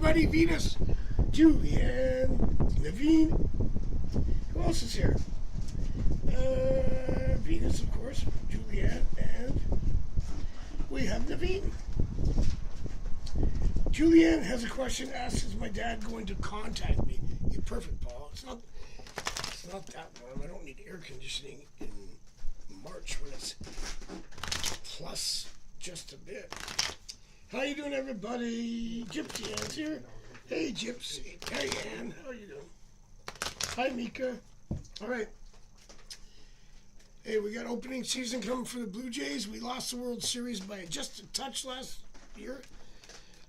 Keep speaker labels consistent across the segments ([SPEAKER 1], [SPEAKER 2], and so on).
[SPEAKER 1] everybody. Venus, Julianne, Naveen. Who else is here? Venus, of course, Julianne, and we have Naveen. Julianne has a question. Asks, is my dad going to contact me? You're perfect, Paul. It's not that warm. I don't need air conditioning in March when it's plus just a bit. How you doing, everybody? Gypsy Ann's here. Hey, Gypsy. Hey, Ann. How you doing? Hi, Mika. All right. Hey, we got opening season coming for the Blue Jays. We lost the World Series by just a touch last year.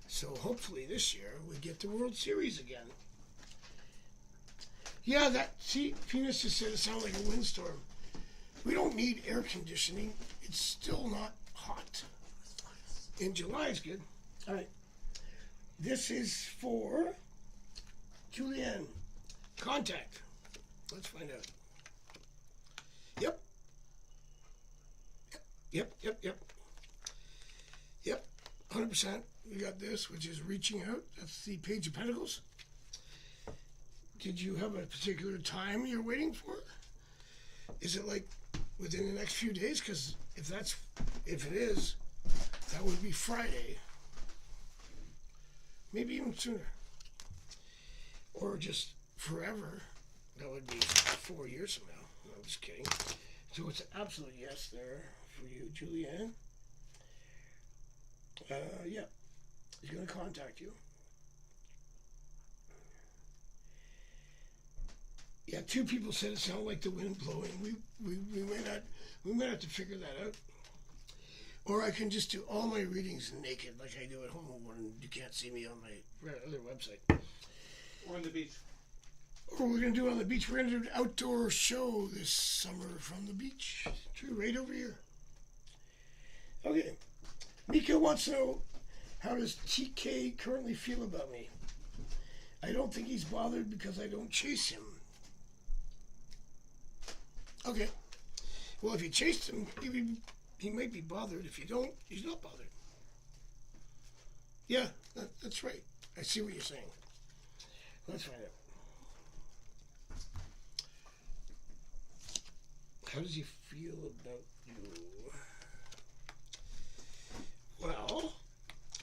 [SPEAKER 1] So hopefully this year we get the World Series again. Yeah, Penis just said it sounded like a windstorm. We don't need air conditioning. It's still not hot. In July is good. All right. This is for Julianne. Contact. Let's find out. Yep. Yep. 100%. We got this, which is reaching out. That's the Page of Pentacles. Did you have a particular time you're waiting for? Is it like within the next few days? Because if it is, that would be Friday. Maybe even sooner. Or just forever. That would be 4 years from now. No, I'm just kidding. So it's an absolute yes there for you, Julianne. Yeah. He's going to contact you. Yeah, 2 people said it sounded like the wind blowing. We might have to figure that out. Or I can just do all my readings naked like I do at home when you can't see me on my other website.
[SPEAKER 2] Or on the beach.
[SPEAKER 1] Or we're going to do it on the beach. We're going to do an outdoor show this summer from the beach. True, right over here. Okay. Mika wants to know, how does TK currently feel about me? I don't think he's bothered because I don't chase him. Okay. Well, if you chased him, he might be bothered. If you don't, he's not bothered. Yeah, that's right. I see what you're saying. Let's find out. How does he feel about you? Well,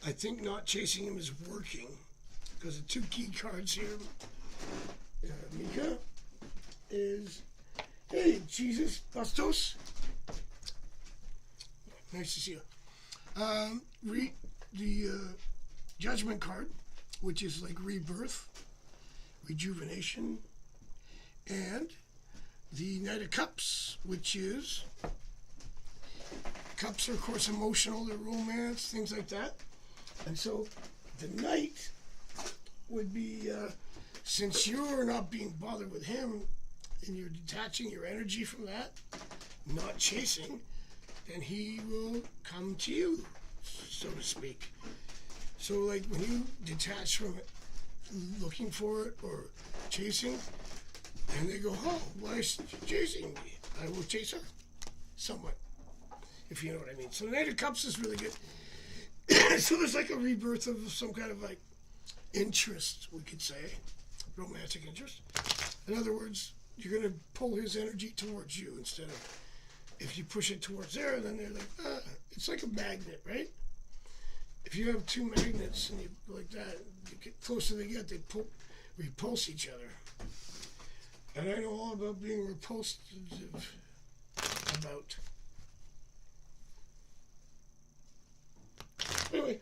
[SPEAKER 1] I think not chasing him is working because the 2 key cards here, Mika, is, hey, Jesus, Bastos. Nice to see you. Read the Judgment card, which is like rebirth, rejuvenation, and the Knight of Cups, which is, cups are, of course, emotional, they're romance, things like that. And so the Knight would be, since you're not being bothered with him, and you're detaching your energy from that, not chasing, then he will come to you, so to speak. So like when you detach from it, looking for it or chasing, and they go, oh, why is she chasing me? I will chase her. Somewhat. If you know what I mean. So the Knight of Cups is really good. So there's like a rebirth of some kind of like interest, we could say. Romantic interest. In other words, you're going to pull his energy towards you instead of, if you push it towards there, then they're like, it's like a magnet, right? If you have 2 magnets and you like that, you get closer they get, they repulse each other. And I know all about being repulsive about. Anyway,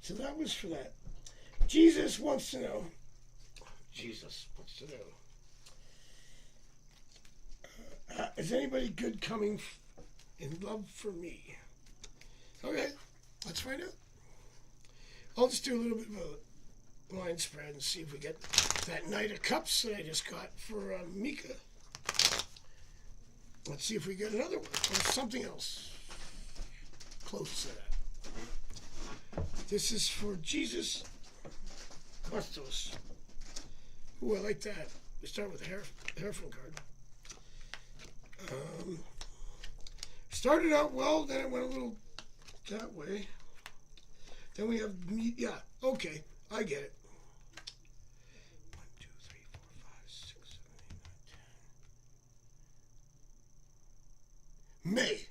[SPEAKER 1] so that was for that. Jesus wants to know. Is anybody good coming in love for me? Okay, let's find out. I'll just do a little bit of a line spread and see if we get that Knight of Cups that I just got for Mika. Let's see if we get another one or something else close to that. This is for Jesus Bastos. Ooh, I like that. We start with the Hierophant card. Started out well, then it went a little that way. Then we have me. Yeah, okay. I get it. 1, 2, 3, 4, 5, 6, 7, 8, 9, 10. May.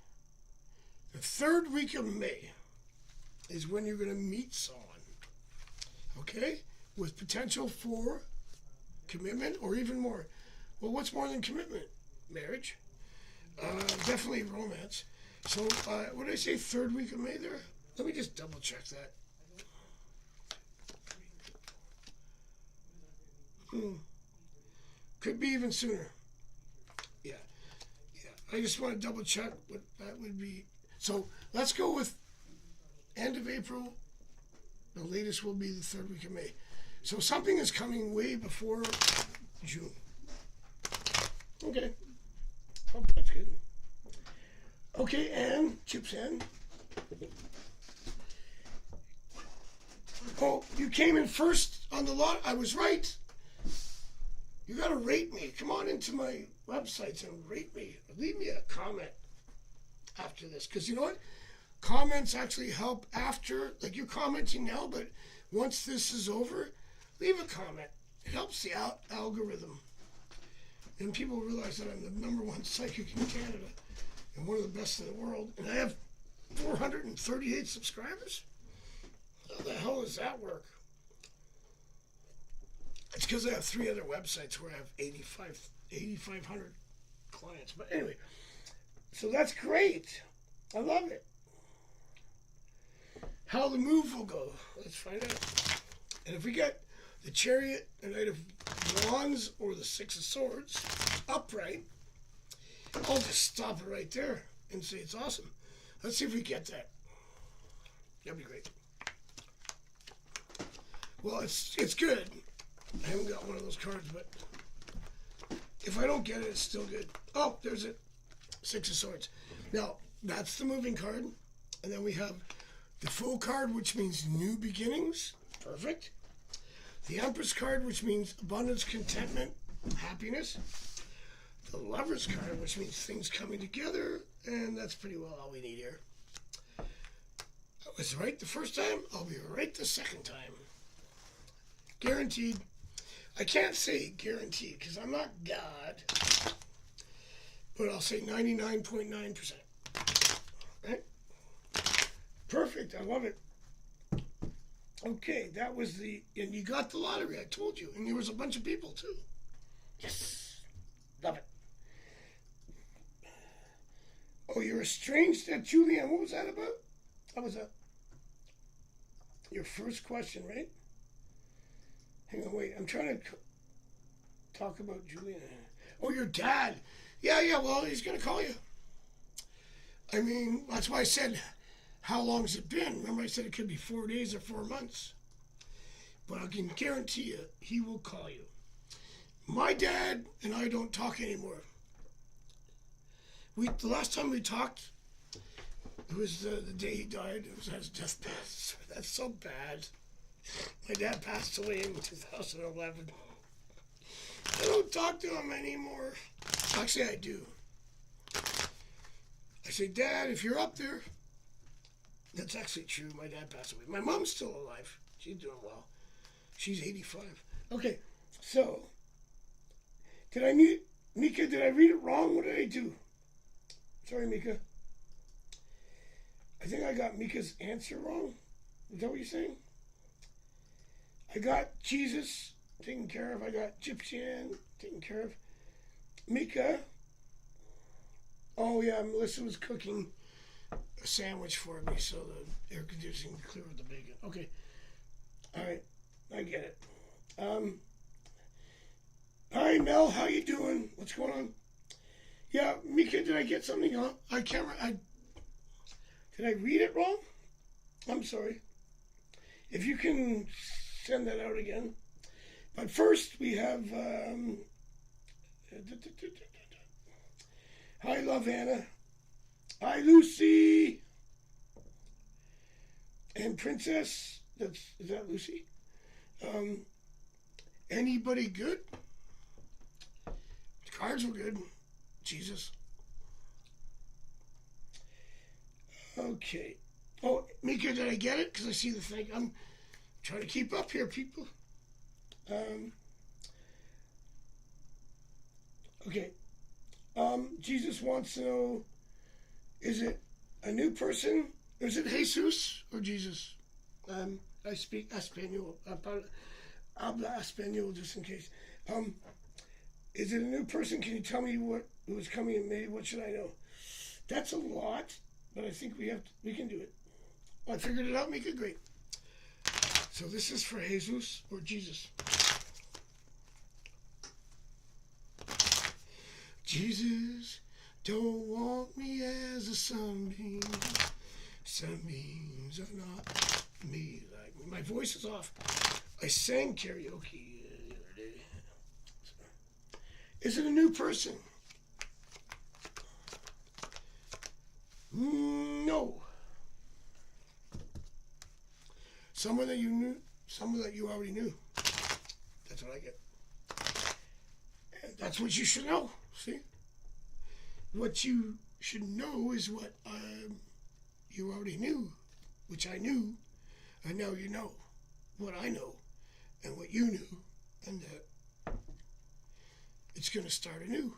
[SPEAKER 1] The third week of May is when you're going to meet someone. Okay? With potential for commitment or even more. Well, what's more than commitment? Marriage. Definitely romance. So, what did I say, third week of May there? Let me just double check that. Could be even sooner. Yeah. I just want to double check what that would be. So, let's go with end of April. The latest will be the third week of May. So, something is coming way before June. Okay. Hope that's good. Okay, Ann, Chips Ann. Oh, you came in first on the lot. I was right. You got to rate me. Come on into my websites and rate me. Leave me a comment after this. Because you know what? Comments actually help after. Like you're commenting now, but once this is over, leave a comment. It helps the algorithm. And people realize that I'm the #1 psychic in Canada and one of the best in the world. And I have 438 subscribers? How the hell does that work? It's because I have 3 other websites where I have 8,500 clients. But anyway, so that's great. I love it. How the move will go. Let's find out. And if we get the Chariot, the Knight of Wands, or the Six of Swords upright, I'll just stop it right there and say it's awesome. Let's see if we get that. That'd be great. Well, it's good. I haven't got one of those cards, but if I don't get it, it's still good. Oh, there's it. Six of Swords. Now, that's the moving card. And then we have the Fool card, which means new beginnings. Perfect. The Empress card, which means abundance, contentment, happiness. The Lover's card, which means things coming together. And that's pretty well all we need here. I was right the first time. I'll be right the second time. Guaranteed. I can't say guaranteed because I'm not God. But I'll say 99.9%. Right? Perfect. I love it. Okay, that was and you got the lottery, I told you. And there was a bunch of people, too. Yes. Love it. Oh, you're estranged at Julianne. What was that about? How was that? Your first question, right? Hang on, wait. I'm trying to talk about Julianne. Oh, your dad. Yeah, well, he's going to call you. I mean, that's why I said, how long's it been? Remember I said it could be 4 days or 4 months. But I can guarantee you, he will call you. My dad and I don't talk anymore. The last time we talked, it was the day he died. It was at his deathbed. That's so bad. My dad passed away in 2011. I don't talk to him anymore. Actually, I do. I say, Dad, if you're up there, that's actually true. My dad passed away. My mom's still alive. She's doing well. She's 85. Okay, so, Mika, did I read it wrong? What did I do? Sorry, Mika. I think I got Mika's answer wrong. Is that what you're saying? I got Jesus taken care of. I got Gypsian taken care of. Mika. Oh, yeah, Melissa was cooking a sandwich for me so the air conditioning would clear with the bacon. Okay. All right. I get it. Hi, Mel. How you doing? What's going on? Yeah, Mika, did I get something on? I can't. Did I read it wrong? I'm sorry. If you can send that out again. But first, we have. Hi, Love Anna. Hi, Lucy. And Princess. Is that Lucy? Anybody good? The cards were good. Jesus. Okay. Oh, Mika, did I get it? Because I see the thing. I'm Try to keep up here, people. Okay. Jesus wants to know, is it a new person? Is it Jesus or Jesus? I speak Espanol. Habla Espanol just in case. Is it a new person? Can you tell me what was coming in May? What should I know? That's a lot, but I think we can do it. I figured it out. Make it great. So this is for Jesus or Jesus. Jesus don't want me as a sunbeam. Sunbeams are not me. Like my voice is off. I sang karaoke the other day. Is it a new person? No. Someone that you knew, someone that you already knew. That's what I get. And that's what you should know. See? What you should know is what you already knew, which I knew, and now you know what I know and what you knew, and that it's going to start anew.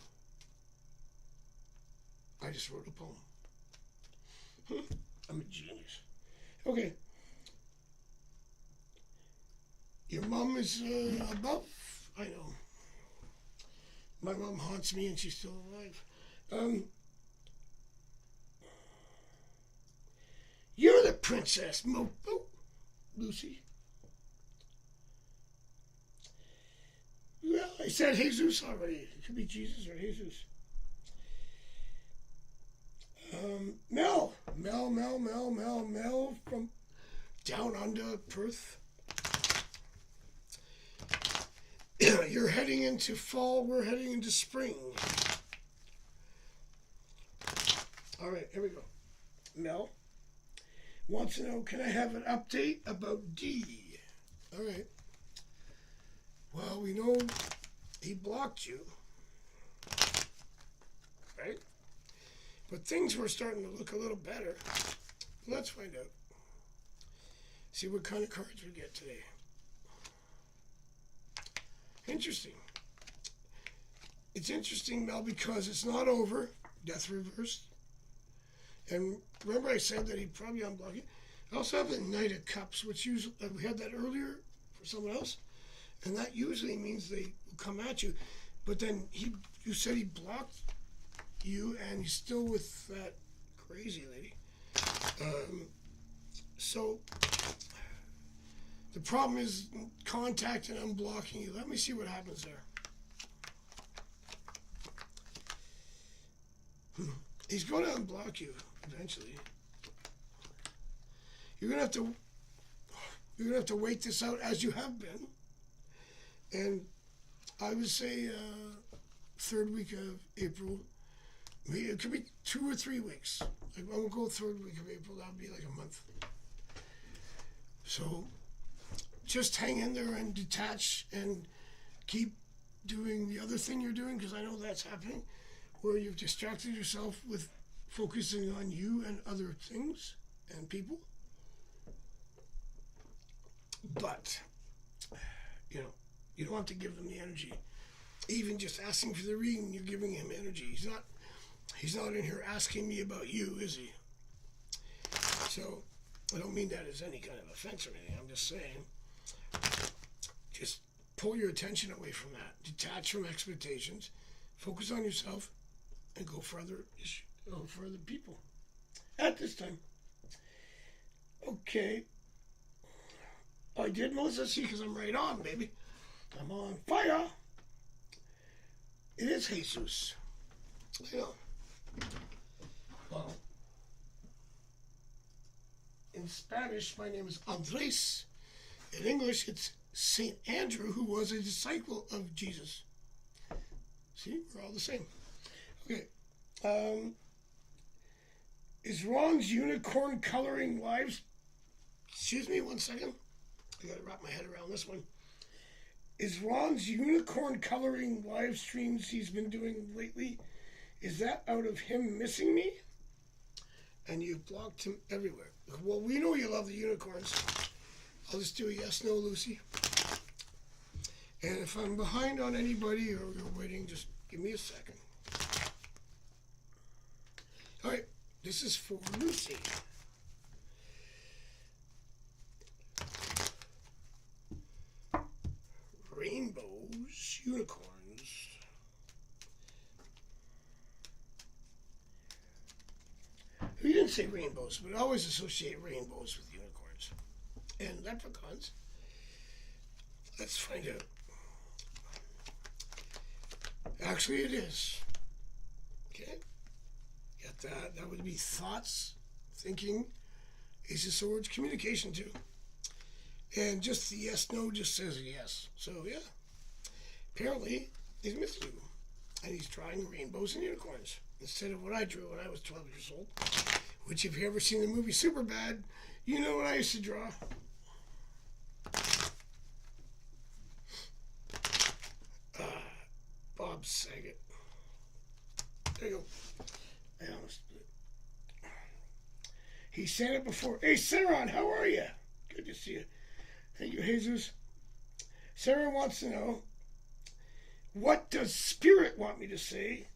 [SPEAKER 1] I just wrote a poem. I'm a genius. Okay. Your mom is above? I know. My mom haunts me and she's still alive. You're the princess, Mopo, Lucy. Well, I said Jesus already. It could be Jesus or Jesus. Mel from down under Perth. You're heading into fall, we're heading into spring. All right, here we go. Mel wants to know, can I have an update about D? All right. Well, we know he blocked you, right? But things were starting to look a little better. Let's find out. See what kind of cards we get today. Interesting. It's interesting, Mel, because it's not over. Death reversed. And remember I said that he'd probably unblock it? I also have the Knight of Cups, which usually, we had that earlier for someone else. And that usually means they will come at you. But then you said he blocked you and he's still with that crazy lady. So the problem is contact and unblocking you. Let me see what happens there. He's going to unblock you eventually. You're going to have to wait this out as you have been. And I would say third week of April. It could be 2 or 3 weeks. I won't go third week of April. That would be like a month. So just hang in there and detach and keep doing the other thing you're doing, because I know that's happening, where you've distracted yourself with focusing on you and other things and people. But, you don't have to give them the energy. Even just asking for the reading, you're giving him energy. He's not in here asking me about you, is he? So, I don't mean that as any kind of offense or anything. I'm just saying, just pull your attention away from that. Detach from expectations. Focus on yourself and go for other people at this time. Okay. I did, Melissa. See, because I'm right on, baby. I'm on fire. It is Jesus. I know. Well, in Spanish, my name is Andres. In English, it's Saint Andrew, who was a disciple of Jesus. See, we're all the same. Okay. Is Ron's unicorn coloring lives? Excuse me, 1 second. I gotta wrap my head around this one. Is Ron's unicorn coloring live streams he's been doing lately, is that out of him missing me? And you've blocked him everywhere. Well, we know you love the unicorns. I'll just do a yes, no, Lucy. And if I'm behind on anybody or you're waiting, just give me a second. All right, this is for Lucy. Rainbows, unicorns. We didn't say rainbows, but I always associate rainbows with unicorns and leprechauns. Let's find out. Actually, it is. Okay. Got that. That would be thoughts, thinking, Ace of Swords, communication too. And just the yes, no just says yes. So, yeah. Apparently, he's missing you. And he's drawing rainbows and unicorns instead of what I drew when I was 12 years old. Which, if you ever seen the movie Superbad, you know what I used to draw. Bob Saget. There you go. I almost did it. He said it before. Hey, Sarah, how are you? Good to see you. Thank you, Jesus. Sarah wants to know, what does Spirit want me to say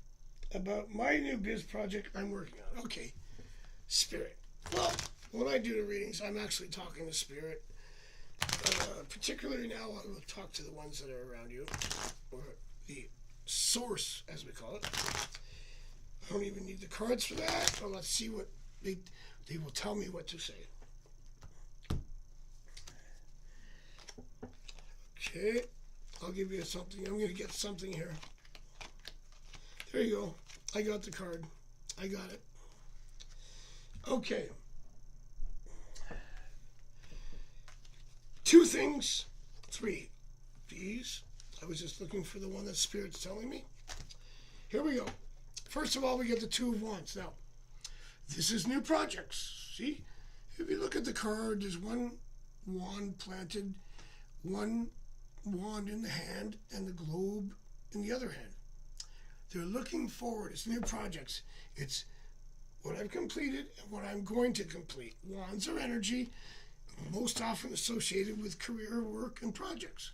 [SPEAKER 1] about my new biz project I'm working on? Okay, Spirit. Well, when I do the readings, I'm actually talking to Spirit. Particularly now, I will talk to the ones that are around you, or the source, as we call it. I don't even need the cards for that, but let's see what they will tell me what to say. Okay, I'll give you something. I'm going to get something here. There you go. I got the card. I got it. Okay. Two things. Three. These. I was just looking for the one that Spirit's telling me. Here we go. First of all, we get the Two of Wands. Now, this is new projects. See? If you look at the card, there's one wand planted, one wand in the hand, and the globe in the other hand. They're looking forward. It's new projects. It's what I've completed and what I'm going to complete. Wands are energy, most often associated with career, work, and projects.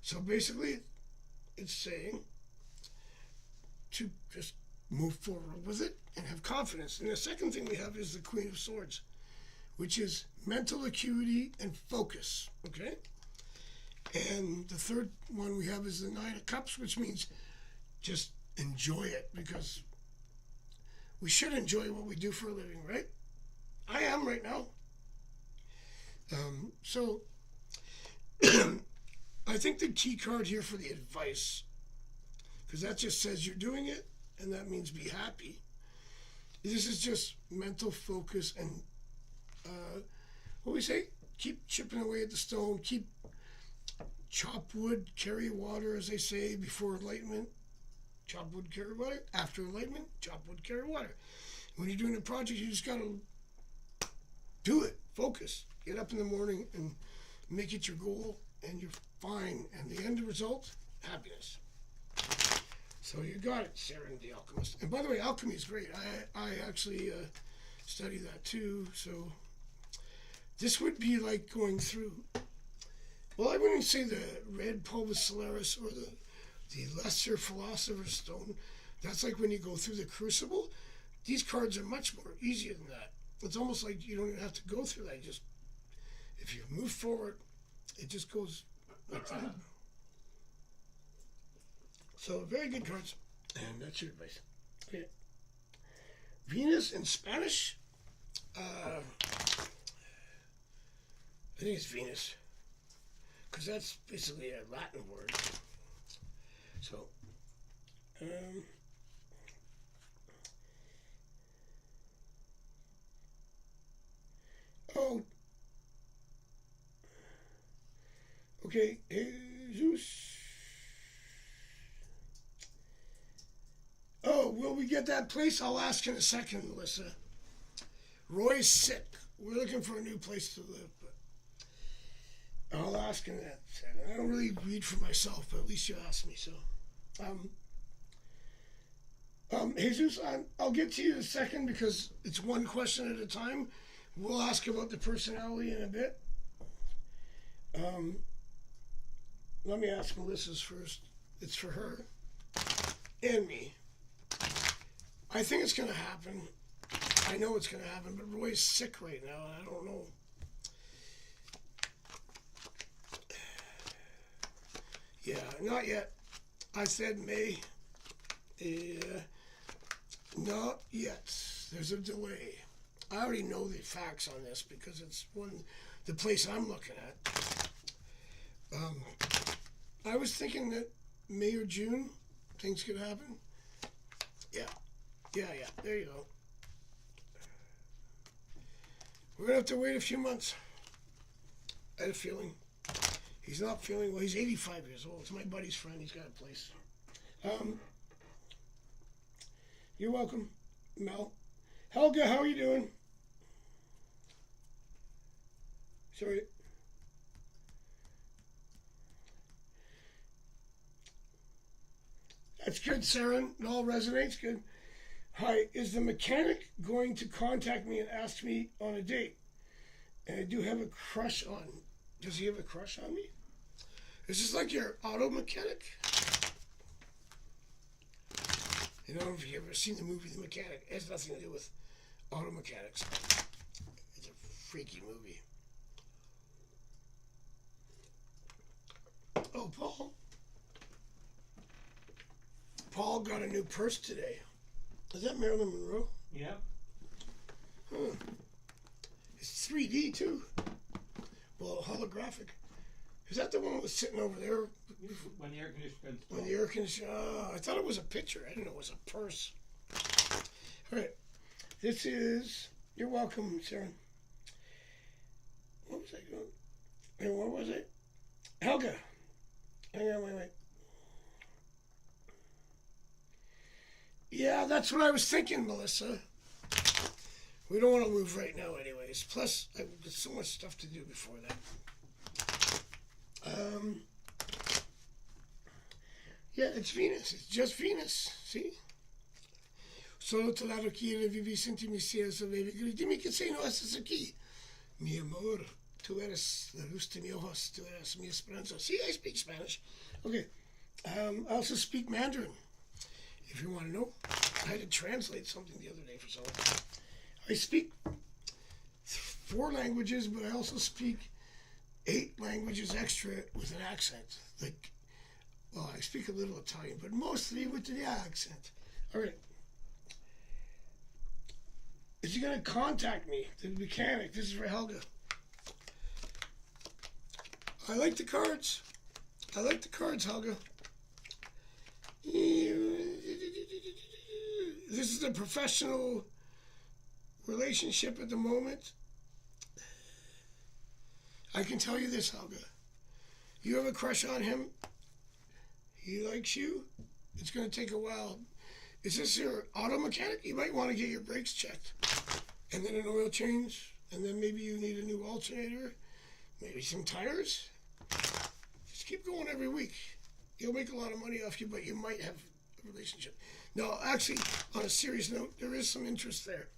[SPEAKER 1] So basically, it's saying to just move forward with it and have confidence. And the second thing we have is the Queen of Swords, which is mental acuity and focus, okay? And the third one we have is the Nine of Cups, which means just enjoy it, because we should enjoy what we do for a living, right? I am right now. So I think the key card here for the advice, because that just says you're doing it, and that means be happy. This is just mental focus and, what we say? Keep chipping away at the stone, keep chop wood, carry water, as they say, before enlightenment. Chop wood, carry water. After enlightenment, chop wood, carry water. When you're doing a project, you just got to do it. Focus. Get up in the morning and make it your goal, and you're fine. And the end result, happiness. So you got it, Sarah the Alchemist. And by the way, alchemy is great. I actually study that too. So this would be like going through, well, I wouldn't say the red Pulvis Solaris or the lesser Philosopher's Stone. That's like when you go through the Crucible. These cards are much more easier than that. It's almost like you don't even have to go through that. Just, if you move forward, it just goes like that. So, very good cards. And that's your advice. Okay. Venus in Spanish. I think it's Venus, because that's basically a Latin word. So, oh, okay, Jesus. Oh, will we get that place? I'll ask in a second, Melissa. Roy's sick. We're looking for a new place to live, but I'll ask in that second. I don't really read for myself, but at least you asked me, so. Jesus, I'll get to you in a second, because it's one question at a time. We'll ask about the personality in a bit. Let me ask Melissa's first. It's for her and me. I think it's going to happen. I know it's going to happen, but Roy's sick right now, and I don't know. Yeah, not yet. I said May. Not yet. There's a delay. I already know the facts on this because it's the place I'm looking at. I was thinking that May or June things could happen. Yeah. There you go. We're going to have to wait a few months. I had a feeling. He's not feeling well. He's 85 years old. It's my buddy's friend. He's got a place. You're welcome, Mel. Helga, how are you doing? Sorry. That's good, Saren. It all resonates. Good. Hi, is the mechanic going to contact me and ask me on a date? And I do have a crush on. Does he have a crush on me? Is this like your auto mechanic? You know, if you've ever seen the movie The Mechanic, it has nothing to do with auto mechanics. It's a freaky movie. Oh, Paul. Paul got a new purse today. Is that Marilyn Monroe?
[SPEAKER 2] Yeah.
[SPEAKER 1] Huh. It's 3D too. Well, holographic. Is that the one that was sitting over there?
[SPEAKER 2] When the air conditioner got installed.
[SPEAKER 1] When the air conditioner. I thought it was a picture. I didn't know it was a purse. All right. This is. You're welcome, Sharon. What was I doing? And what was it? Helga. Hang on, wait. Yeah, that's what I was thinking, Melissa. We don't want to move right now anyways. Plus, I've got so much stuff to do before that. Yeah, it's Venus. It's just Venus. See? Solo te lascio chiedere vivi sentimi sia solevi. Dimmi che sei no estás aquí. Mi amor, tú eres la luz de mis ojos. Tú eres mi esperanza. See, I speak Spanish. Okay. I also speak Mandarin. If you want to know, I had to translate something the other day for someone. I speak 4 languages, but I also speak 8 languages extra with an accent. Well, I speak a little Italian, but mostly with the accent. All right. Is he going to contact me, the mechanic? This is for Helga. I like the cards. Helga. This is a professional relationship at the moment. I can tell you this, Helga. You have a crush on him. He likes you. It's going to take a while. Is this your auto mechanic? You might want to get your brakes checked. And then an oil change. And then maybe you need a new alternator. Maybe some tires. Just keep going every week. He'll make a lot of money off you, but you might have a relationship. No, actually, on a serious note, there is some interest there.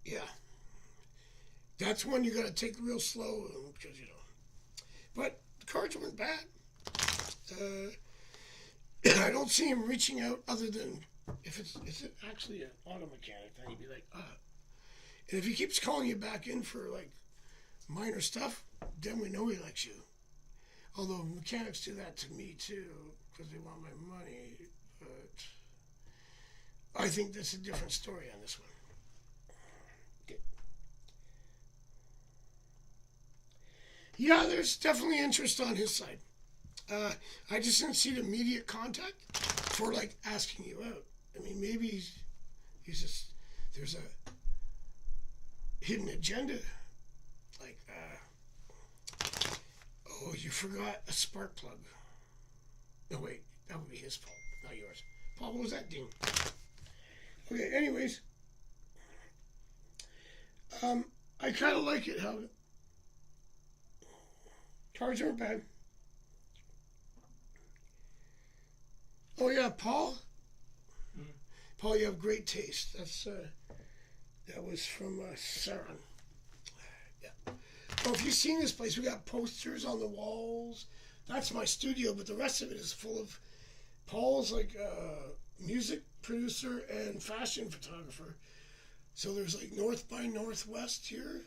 [SPEAKER 1] Yeah. That's one you got to take real slow because, But the cards weren't bad. I don't see him reaching out other than if it's actually an auto mechanic, then he'd be like, And if he keeps calling you back in for, minor stuff, then we know he likes you. Although mechanics do that to me, too, because they want my money. But I think that's a different story on this one. Okay. Yeah, there's definitely interest on his side. I just didn't see the immediate contact for, asking you out. I mean, maybe he's just, there's a hidden agenda. Oh, you forgot a spark plug. No, wait, that would be his fault, not yours. Paul, what was that ding? Okay, anyways. I kind of like it, how cards aren't bad. Oh, yeah, Paul? Paul, you have great taste. That's That was from Saran. Yeah. Oh, if you've seen this place, we got posters on the walls. That's my studio, but the rest of it is full of Paul's like music producer and fashion photographer. So there's like North by Northwest here.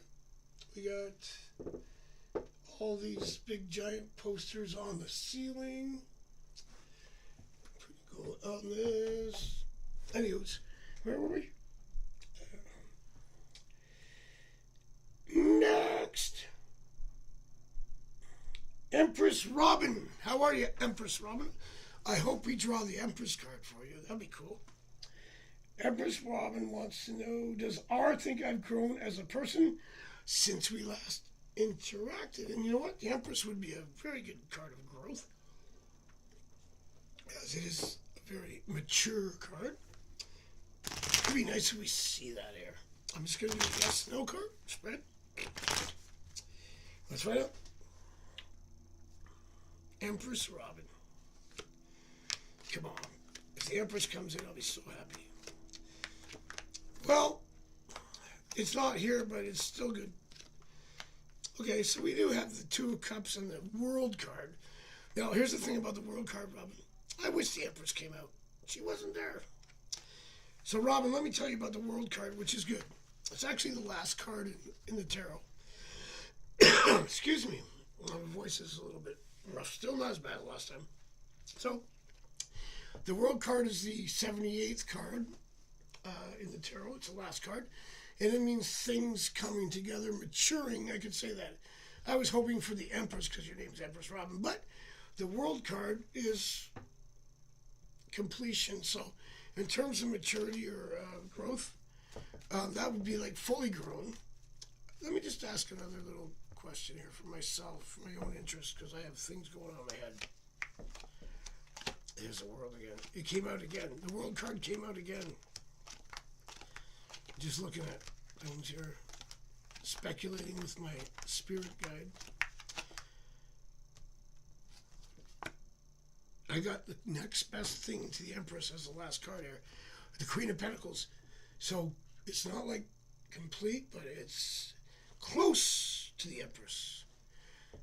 [SPEAKER 1] We got all these big giant posters on the ceiling. Pretty cool on this. Anyways, where were we? Next. Empress Robin. How are you, Empress Robin? I hope we draw the Empress card for you. That'd be cool. Empress Robin wants to know, does R think I've grown as a person since we last interacted? And you know what? The Empress would be a very good card of growth, as it is a very mature card. It'd be nice if we see that here. I'm just going to do a yes, no card. Spread. Let's find out. Empress Robin. Come on. If the Empress comes in, I'll be so happy. Well, it's not here, but it's still good. Okay, so we do have the Two of Cups and the World card. Now, here's the thing about the World card, Robin. I wish the Empress came out. She wasn't there. So, Robin, let me tell you about the World card, which is good. It's actually the last card in the tarot. Excuse me. My voice is a little bit rough. Still not as bad as last time. So, the World card is the 78th card in the tarot. It's the last card. And it means things coming together, maturing. I could say that. I was hoping for the Empress because your name's Empress Robin. But the World card is completion. So, in terms of maturity or growth, that would be like fully grown. Let me just ask another little question here for myself, for my own interest, because I have things going on in my head. There's the World again. It came out again. The World card came out again. Just looking at things here, speculating with my spirit guide. I got the next best thing to the Empress as the last card here, the Queen of Pentacles. So it's not like complete, but it's close to the Empress.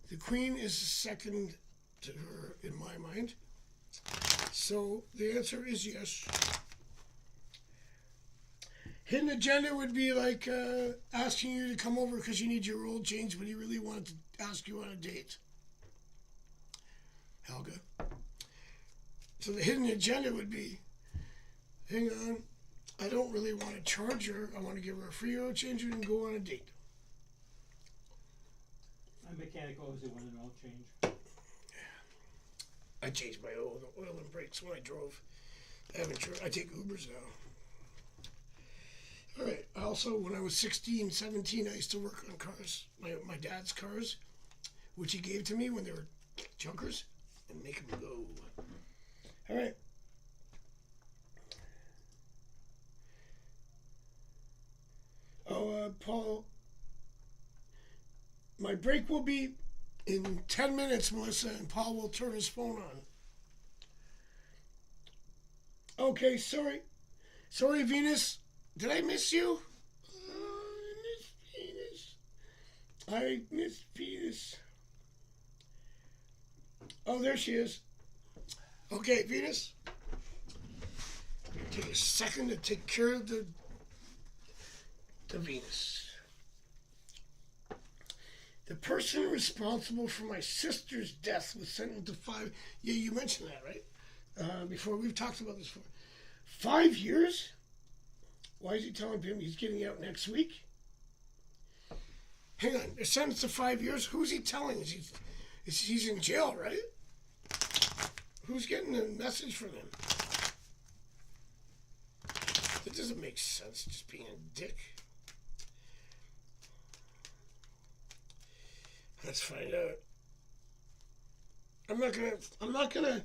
[SPEAKER 1] The Queen is second to her in my mind. So the answer is yes. Hidden agenda would be like asking you to come over because you need your oil change, but he really wanted to ask you on a date. Helga. So the hidden agenda would be, hang on, I don't really want to charge her. I want to give her a free oil change and go on a date.
[SPEAKER 2] My mechanic always did want an oil change.
[SPEAKER 1] I changed my oil and brakes when I drove. I haven't driven. I take Ubers now. All right. Also, when I was 16, 17, I used to work on cars, my dad's cars, which he gave to me when they were junkers, and make them go. All right. Oh, Paul, my break will be in 10 minutes, Melissa, and Paul will turn his phone on. Okay, sorry. Sorry, Venus. Did I miss you? Oh, I miss Venus. Oh, there she is. Okay, Venus. Take a second to take care of the Venus. The person responsible for my sister's death was sentenced to 5. Yeah, you mentioned that, right? Before we've talked about this before. 5 years? Why is he telling him he's getting out next week? Hang on, they're sentenced to 5 years. Who's he telling? He's in jail, right? Who's getting the message from him? That doesn't make sense. Just being a dick. Let's find out. I'm not gonna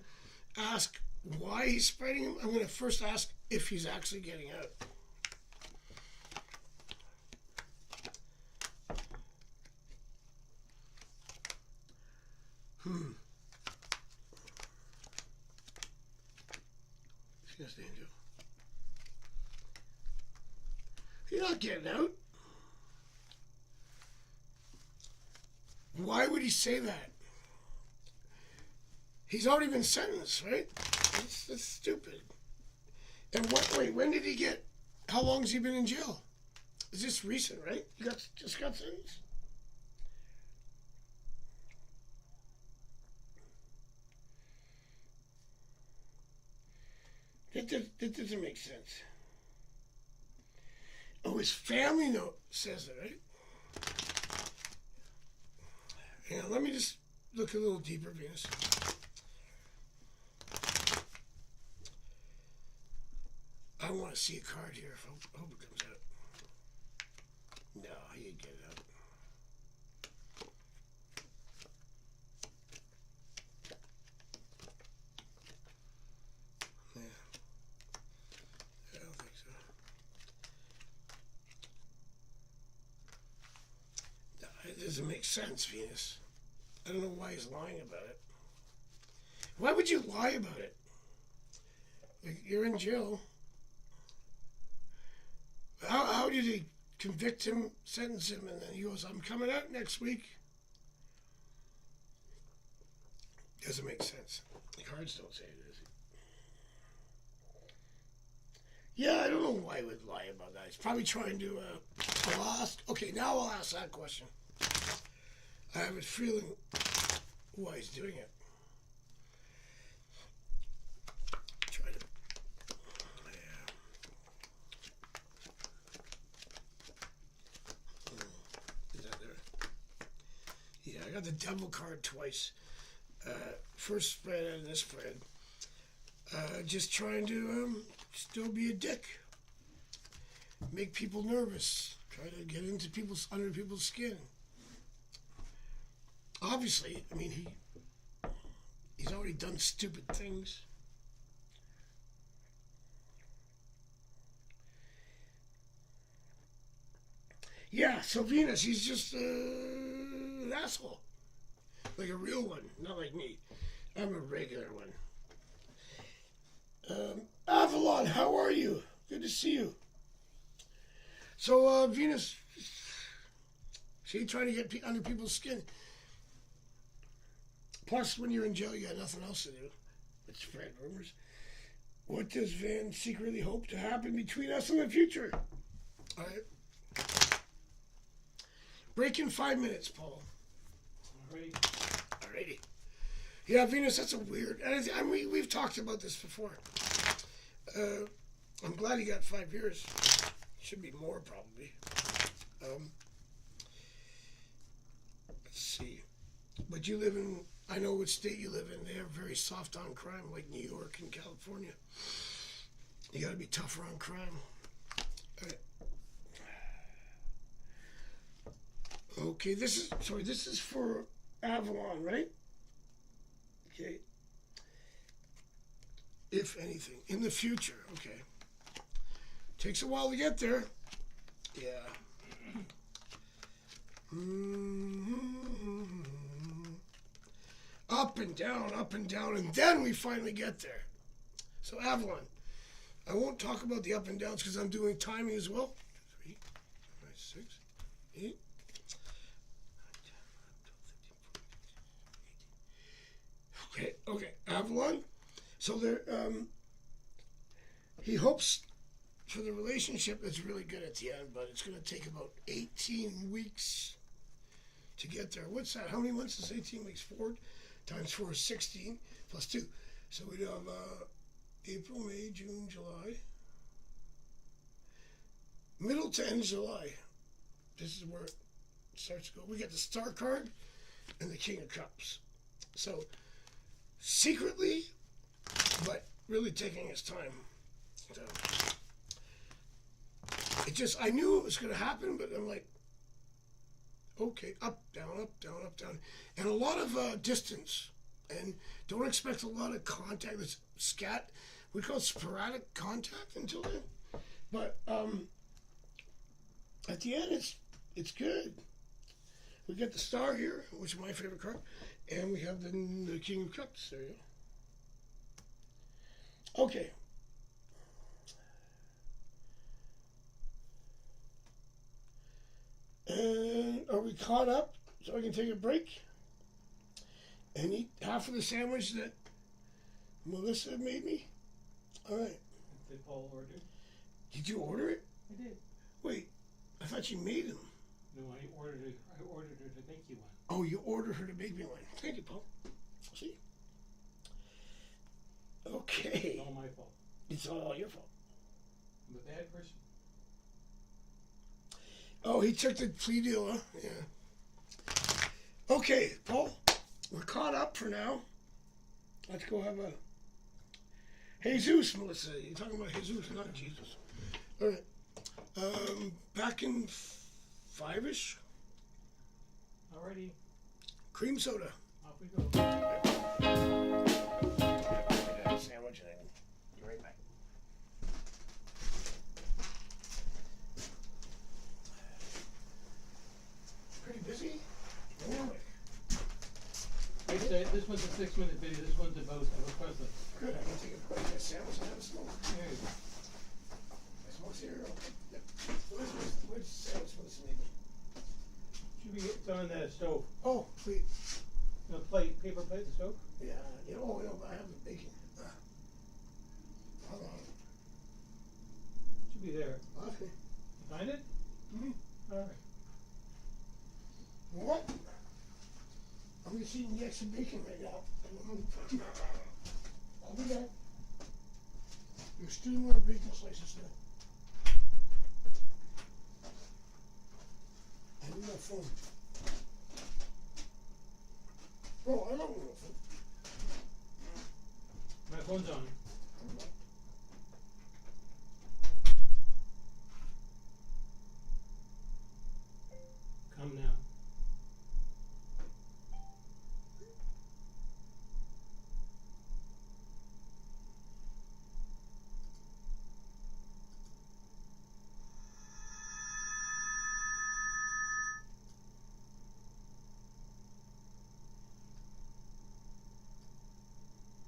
[SPEAKER 1] ask why he's spreading him. I'm gonna first ask if he's actually getting out. Yes, Angel. You're not getting out. Why would he say that? He's already been sentenced, right? That's stupid. And wait, when did he get, how long has he been in jail? Is this recent, right? He just got sentenced? That doesn't make sense. Oh, his family note says it, right? Hang on, let me just look a little deeper, Venus. I want to see a card here. I hope it comes out. No, he didn't get it out. Yeah. I don't think so. No, it doesn't make sense, Venus. I don't know why he's lying about it. Why would you lie about it? Like, you're in jail. How did he convict him, sentence him, and then he goes, I'm coming out next week? Doesn't make sense. The cards don't say it, does it? Yeah, I don't know why he would lie about that. He's probably trying to lost. Okay, now I'll ask that question. I have a feeling why he's doing it. Try to. Yeah. Is that there? Yeah, I got the devil card twice. First spread and this spread. Just trying to still be a dick. Make people nervous. Try to get under people's skin. Obviously, I mean, he's already done stupid things. Yeah, so Venus, he's just an asshole. Like a real one, not like me. I'm a regular one. Avalon, how are you? Good to see you. So, Venus, see, trying to get under people's skin. Plus, when you're in jail, you got nothing else to do but spread rumors. What does Van secretly hope to happen between us in the future? All right. Break in 5 minutes, Paul. Alrighty. Yeah, Venus, that's a weird. And we've talked about this before. I'm glad he got 5 years. Should be more, probably. Let's see. But you live in, I know what state you live in. They are very soft on crime, like New York and California. You got to be tougher on crime. All right. Okay, this is for Avalon, right? Okay. If anything, in the future, okay. Takes a while to get there. Yeah. Up and down, and then we finally get there. So Avalon, I won't talk about the up and downs because I'm doing timing as well. 3, 5, 6, 8. Okay, Avalon. So there, he hopes for the relationship that's really good at the end, but it's going to take about 18 weeks to get there. What's that? How many months is 18 weeks? 4 times 4 is 16 plus 2. So we'd have April, May, June, July. Middle to end July. This is where it starts to go. We get the Star card and the King of Cups. So secretly, but really taking his time. So it just, I knew it was going to happen, but I'm like, okay, up, down, and a lot of distance, and don't expect a lot of contact. It's we call it sporadic contact until then, but at the end, it's good. We get the Star here, which is my favorite card, and we have the King of Cups. There you go. Okay. are we caught up so I can take a break and eat half of the sandwich that Melissa made me? All right.
[SPEAKER 2] Did Paul order?
[SPEAKER 1] Did you order it?
[SPEAKER 2] I did.
[SPEAKER 1] Wait, I thought you made them.
[SPEAKER 2] No, I ordered it. I ordered her to make you one.
[SPEAKER 1] Oh, you ordered her to make me one. Thank you, Paul. See? Okay.
[SPEAKER 2] It's all my fault.
[SPEAKER 1] It's all your fault.
[SPEAKER 2] I'm a bad person.
[SPEAKER 1] Oh, he took the plea deal, huh? Yeah. Okay, Paul, we're caught up for now. Let's go have a Jesus, Melissa. You're talking about Jesus, not Jesus. All right. Back in 5-ish.
[SPEAKER 2] Alrighty.
[SPEAKER 1] Cream soda.
[SPEAKER 2] Off we go.
[SPEAKER 1] Sandwich and be right back. Pretty busy?
[SPEAKER 2] This one's a 6-minute video. This one's about a president.
[SPEAKER 1] Good. I can take a quick sandwich and have a smoke.
[SPEAKER 2] There you go.
[SPEAKER 1] I smoke cereal. Yep. Where's the sandwich for this lady?
[SPEAKER 2] Should be it's on the stove.
[SPEAKER 1] Oh, wait.
[SPEAKER 2] No plate, paper plate, the stove.
[SPEAKER 1] Yeah, I have the bacon. Hold on.
[SPEAKER 2] Should be there.
[SPEAKER 1] Okay.
[SPEAKER 2] You find it?
[SPEAKER 1] Mm-hmm.
[SPEAKER 2] All right.
[SPEAKER 1] What? I'm just eating the extra bacon right now. I'll be back. There's 2 more bacon slices there. I need my phone. Oh, I don't know.
[SPEAKER 2] My phone's on. Come now.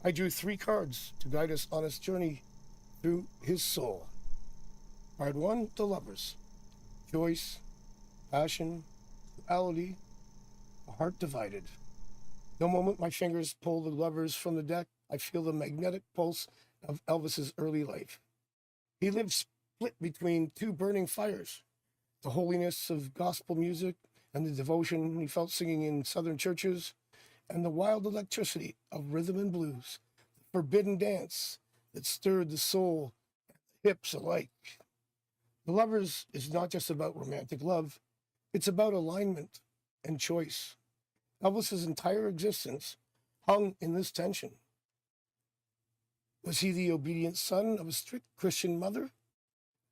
[SPEAKER 1] I drew 3 cards to guide us on this journey through his soul. Card 1, the lovers. Choice, passion, duality, a heart divided. The moment my fingers pull the lovers from the deck, I feel the magnetic pulse of Elvis's early life. He lived split between 2 burning fires, the holiness of gospel music and the devotion he felt singing in southern churches, and the wild electricity of rhythm and blues, the forbidden dance that stirred the soul and the hips alike. The Lovers is not just about romantic love, it's about alignment and choice. Elvis's entire existence hung in this tension. Was he the obedient son of a strict Christian mother,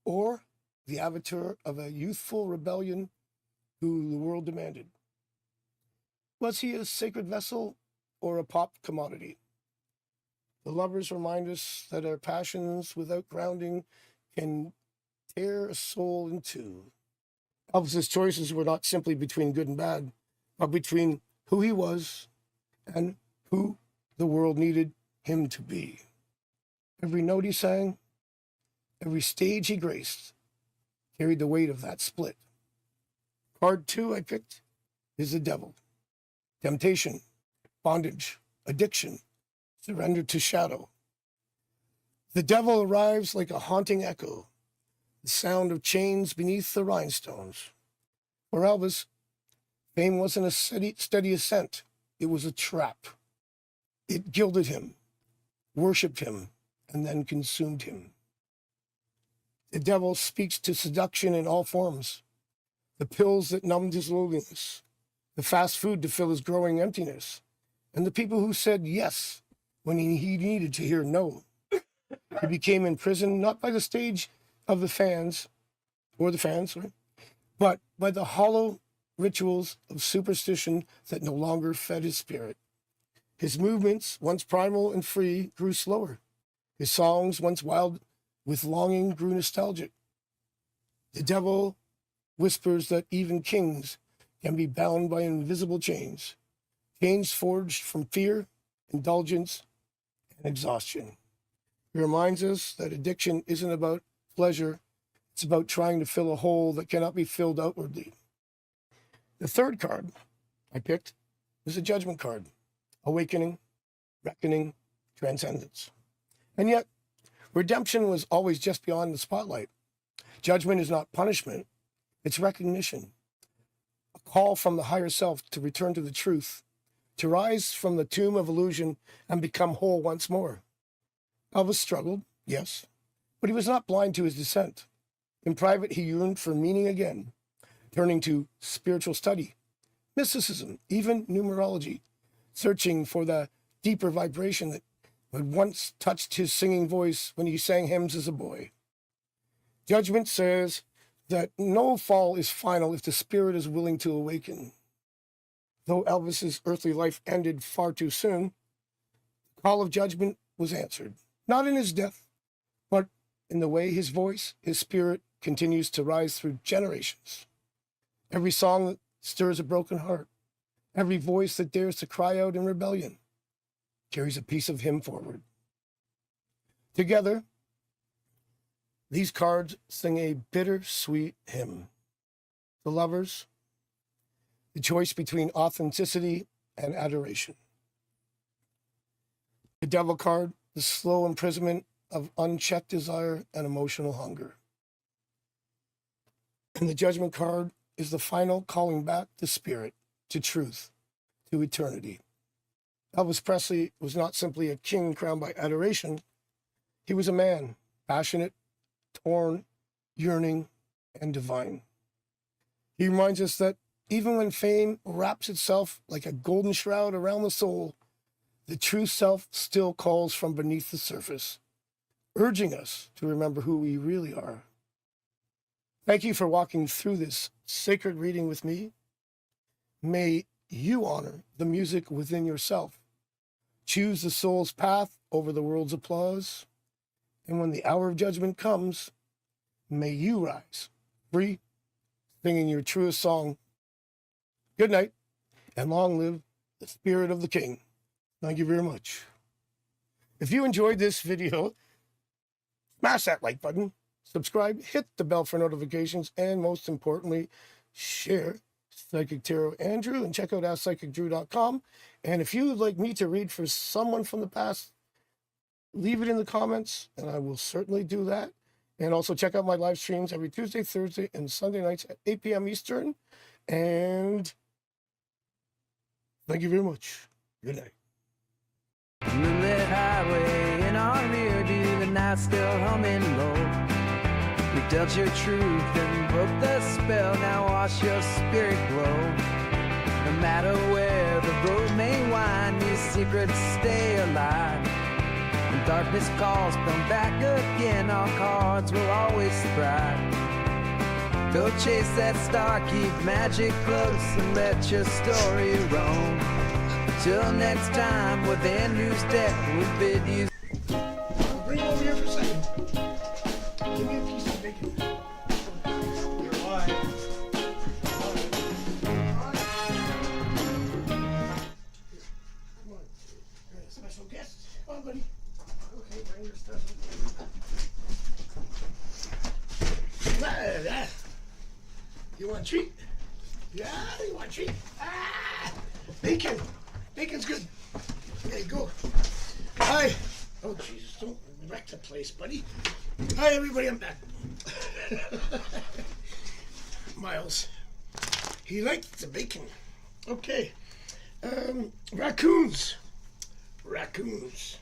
[SPEAKER 1] or the avatar of a youthful rebellion who the world demanded? Was he a sacred vessel or a pop commodity? The Lovers remind us that our passions without grounding can tear a soul in two. Elvis's choices were not simply between good and bad, but between who he was and who the world needed him to be. Every note he sang, every stage he graced, carried the weight of that split. Card 2 I picked is the devil. Temptation, bondage, addiction, surrender to shadow. The devil arrives like a haunting echo, the sound of chains beneath the rhinestones. For Elvis, fame wasn't a steady ascent. It was a trap. It gilded him, worshipped him, and then consumed him. The devil speaks to seduction in all forms. The pills that numbed his loneliness, the fast food to fill his growing emptiness, and the people who said yes when he needed to hear no. He became imprisoned not by the stage of the fans, but by the hollow rituals of superstition that no longer fed his spirit. His movements, once primal and free, grew slower. His songs, once wild with longing, grew nostalgic. The devil whispers that even kings can be bound by invisible chains, chains forged from fear, indulgence, and exhaustion. He reminds us that addiction isn't about pleasure, it's about trying to fill a hole that cannot be filled outwardly. The third card I picked is a judgment card. Awakening, reckoning, transcendence. And yet, redemption was always just beyond the spotlight. Judgment is not punishment, it's recognition. A call from the higher self to return to the truth, to rise from the tomb of illusion and become whole once more. Elvis struggled, yes, but he was not blind to his descent. In private, he yearned for meaning again, turning to spiritual study, mysticism, even numerology, searching for the deeper vibration that had once touched his singing voice when he sang hymns as a boy. Judgment says that no fall is final if the spirit is willing to awaken. Though Elvis's earthly life ended far too soon, the call of judgment was answered, not in his death, but in the way his voice, his spirit, continues to rise through generations. Every song that stirs a broken heart, every voice that dares to cry out in rebellion, carries a piece of him forward. Together, these cards sing a bittersweet hymn. The lovers, the choice between authenticity and adoration. The devil card, the slow imprisonment of unchecked desire and emotional hunger. And the judgment card is the final calling back to spirit, to truth, to eternity. Elvis Presley was not simply a king crowned by adoration. He was a man, passionate, torn, yearning, and divine. He reminds us that even when fame wraps itself like a golden shroud around the soul, the true self still calls from beneath the surface, urging us to remember who we really are. Thank you for walking through this sacred reading with me. May you honor the music within yourself. Choose the soul's path over the world's applause. And when the hour of judgment comes, may you rise, free, singing your truest song. Good night, and long live the spirit of the king. Thank you very much. If you enjoyed this video, smash that like button, subscribe, hit the bell for notifications, and most importantly, share Psychic Tarot Andrew and check out AskPsychicDrew.com. And if you would like me to read for someone from the past, leave it in the comments, and I will certainly do that. And also check out my live streams every Tuesday, Thursday, and Sunday nights at 8 p.m. Eastern. And thank you very much. Good night.
[SPEAKER 3] Moonlit highway in our rear view, the night still humming low. We dealt your truth and broke the spell, now watch your spirit glow. No matter where the road may wind, these secrets stay alive. When darkness calls, come back again, our cards will always thrive. Go chase that star, keep magic close, and let your story roam. Till next time, with Andrew's deck, we'll bid you.
[SPEAKER 1] Bring it over here for a second. Give me a piece of bacon.
[SPEAKER 2] You're live.
[SPEAKER 1] Come on. You're a special guest. Come on, buddy. Okay, bring your stuff. You want a treat? Yeah, you want a treat? Ah! Bacon! Bacon's good. There you go. Hi. Oh, Jesus, don't wreck the place, buddy. Hi, everybody, I'm back. Miles. He liked the bacon. Okay. Raccoons. Raccoons.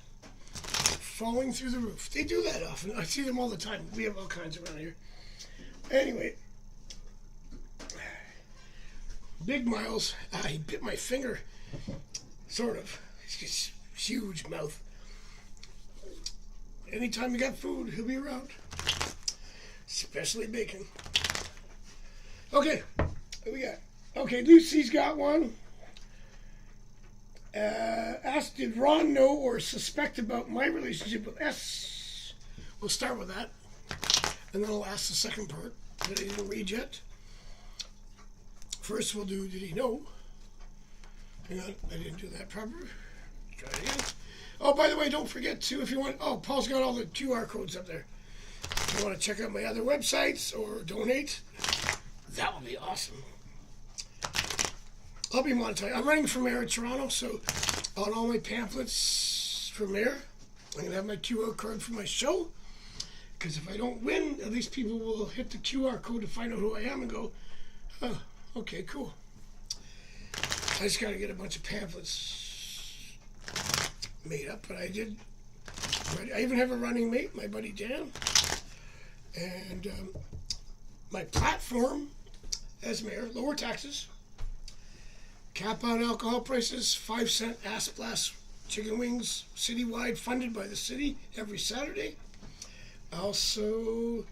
[SPEAKER 1] Falling through the roof. They do that often. I see them all the time. We have all kinds around here. Anyway. Big Miles. He bit my finger. Sort of. He's got huge mouth. Anytime you got food, he'll be around. Especially bacon. Okay. What we got? Okay, Lucy's got one. Asked, did Ron know or suspect about my relationship with S? We'll start with that. And then I'll ask the second part that I didn't read yet. First we'll do, did he know? Hang on, I didn't do that proper. Try it again. Oh, by the way, don't forget to, if you want, oh, Paul's got all the QR codes up there. If you want to check out my other websites or donate, that would be awesome. I'll be monetized. I'm running for mayor of Toronto, so on all my pamphlets for mayor, I'm going to have my QR code for my show. Because if I don't win, at least people will hit the QR code to find out who I am and go, oh, okay, cool. I just got to get a bunch of pamphlets made up, but I did. I even have a running mate, my buddy Dan. And my platform as mayor, lower taxes, cap on alcohol prices, 5-cent ass blast chicken wings, citywide, funded by the city every Saturday. Also,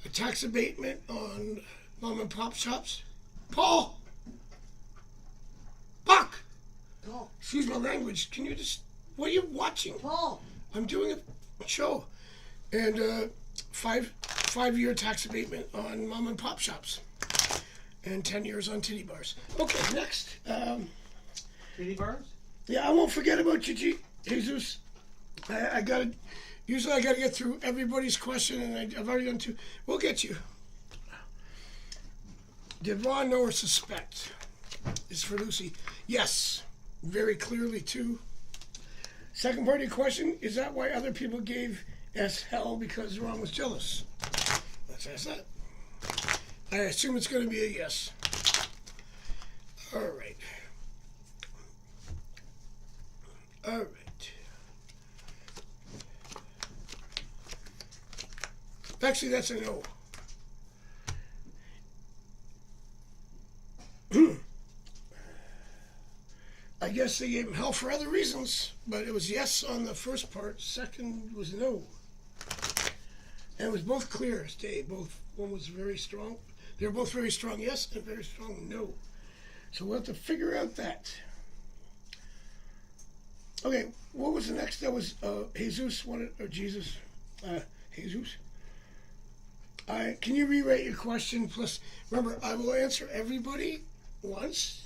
[SPEAKER 1] a tax abatement on mom and pop shops. Paul! Buck!
[SPEAKER 4] Paul.
[SPEAKER 1] Excuse my language. Can you just... What are you watching?
[SPEAKER 4] Paul.
[SPEAKER 1] I'm doing a show. And 5-year tax abatement on mom and pop shops. And 10 years on titty bars. Okay, next.
[SPEAKER 2] Titty bars?
[SPEAKER 1] Yeah, I won't forget about you, Jesus. I gotta... Usually I got to get through everybody's question, and I've already done two. We'll get you. Did Ron know or suspect? Is for Lucy. Yes, very clearly too. Second part of your question, is that why other people gave S hell because Ron was jealous? Let's ask that. I assume it's going to be a yes. All right. All right. Actually, that's a no. I guess they gave him hell for other reasons, but it was yes on the first part. Second was no. And it was both clear as day. One was very strong. They were both very strong yes and very strong no. So we'll have to figure out that. Okay, what was the next? That was Jesus wanted, or Jesus, Jesus. Can you rewrite your question? Plus, remember, I will answer everybody once.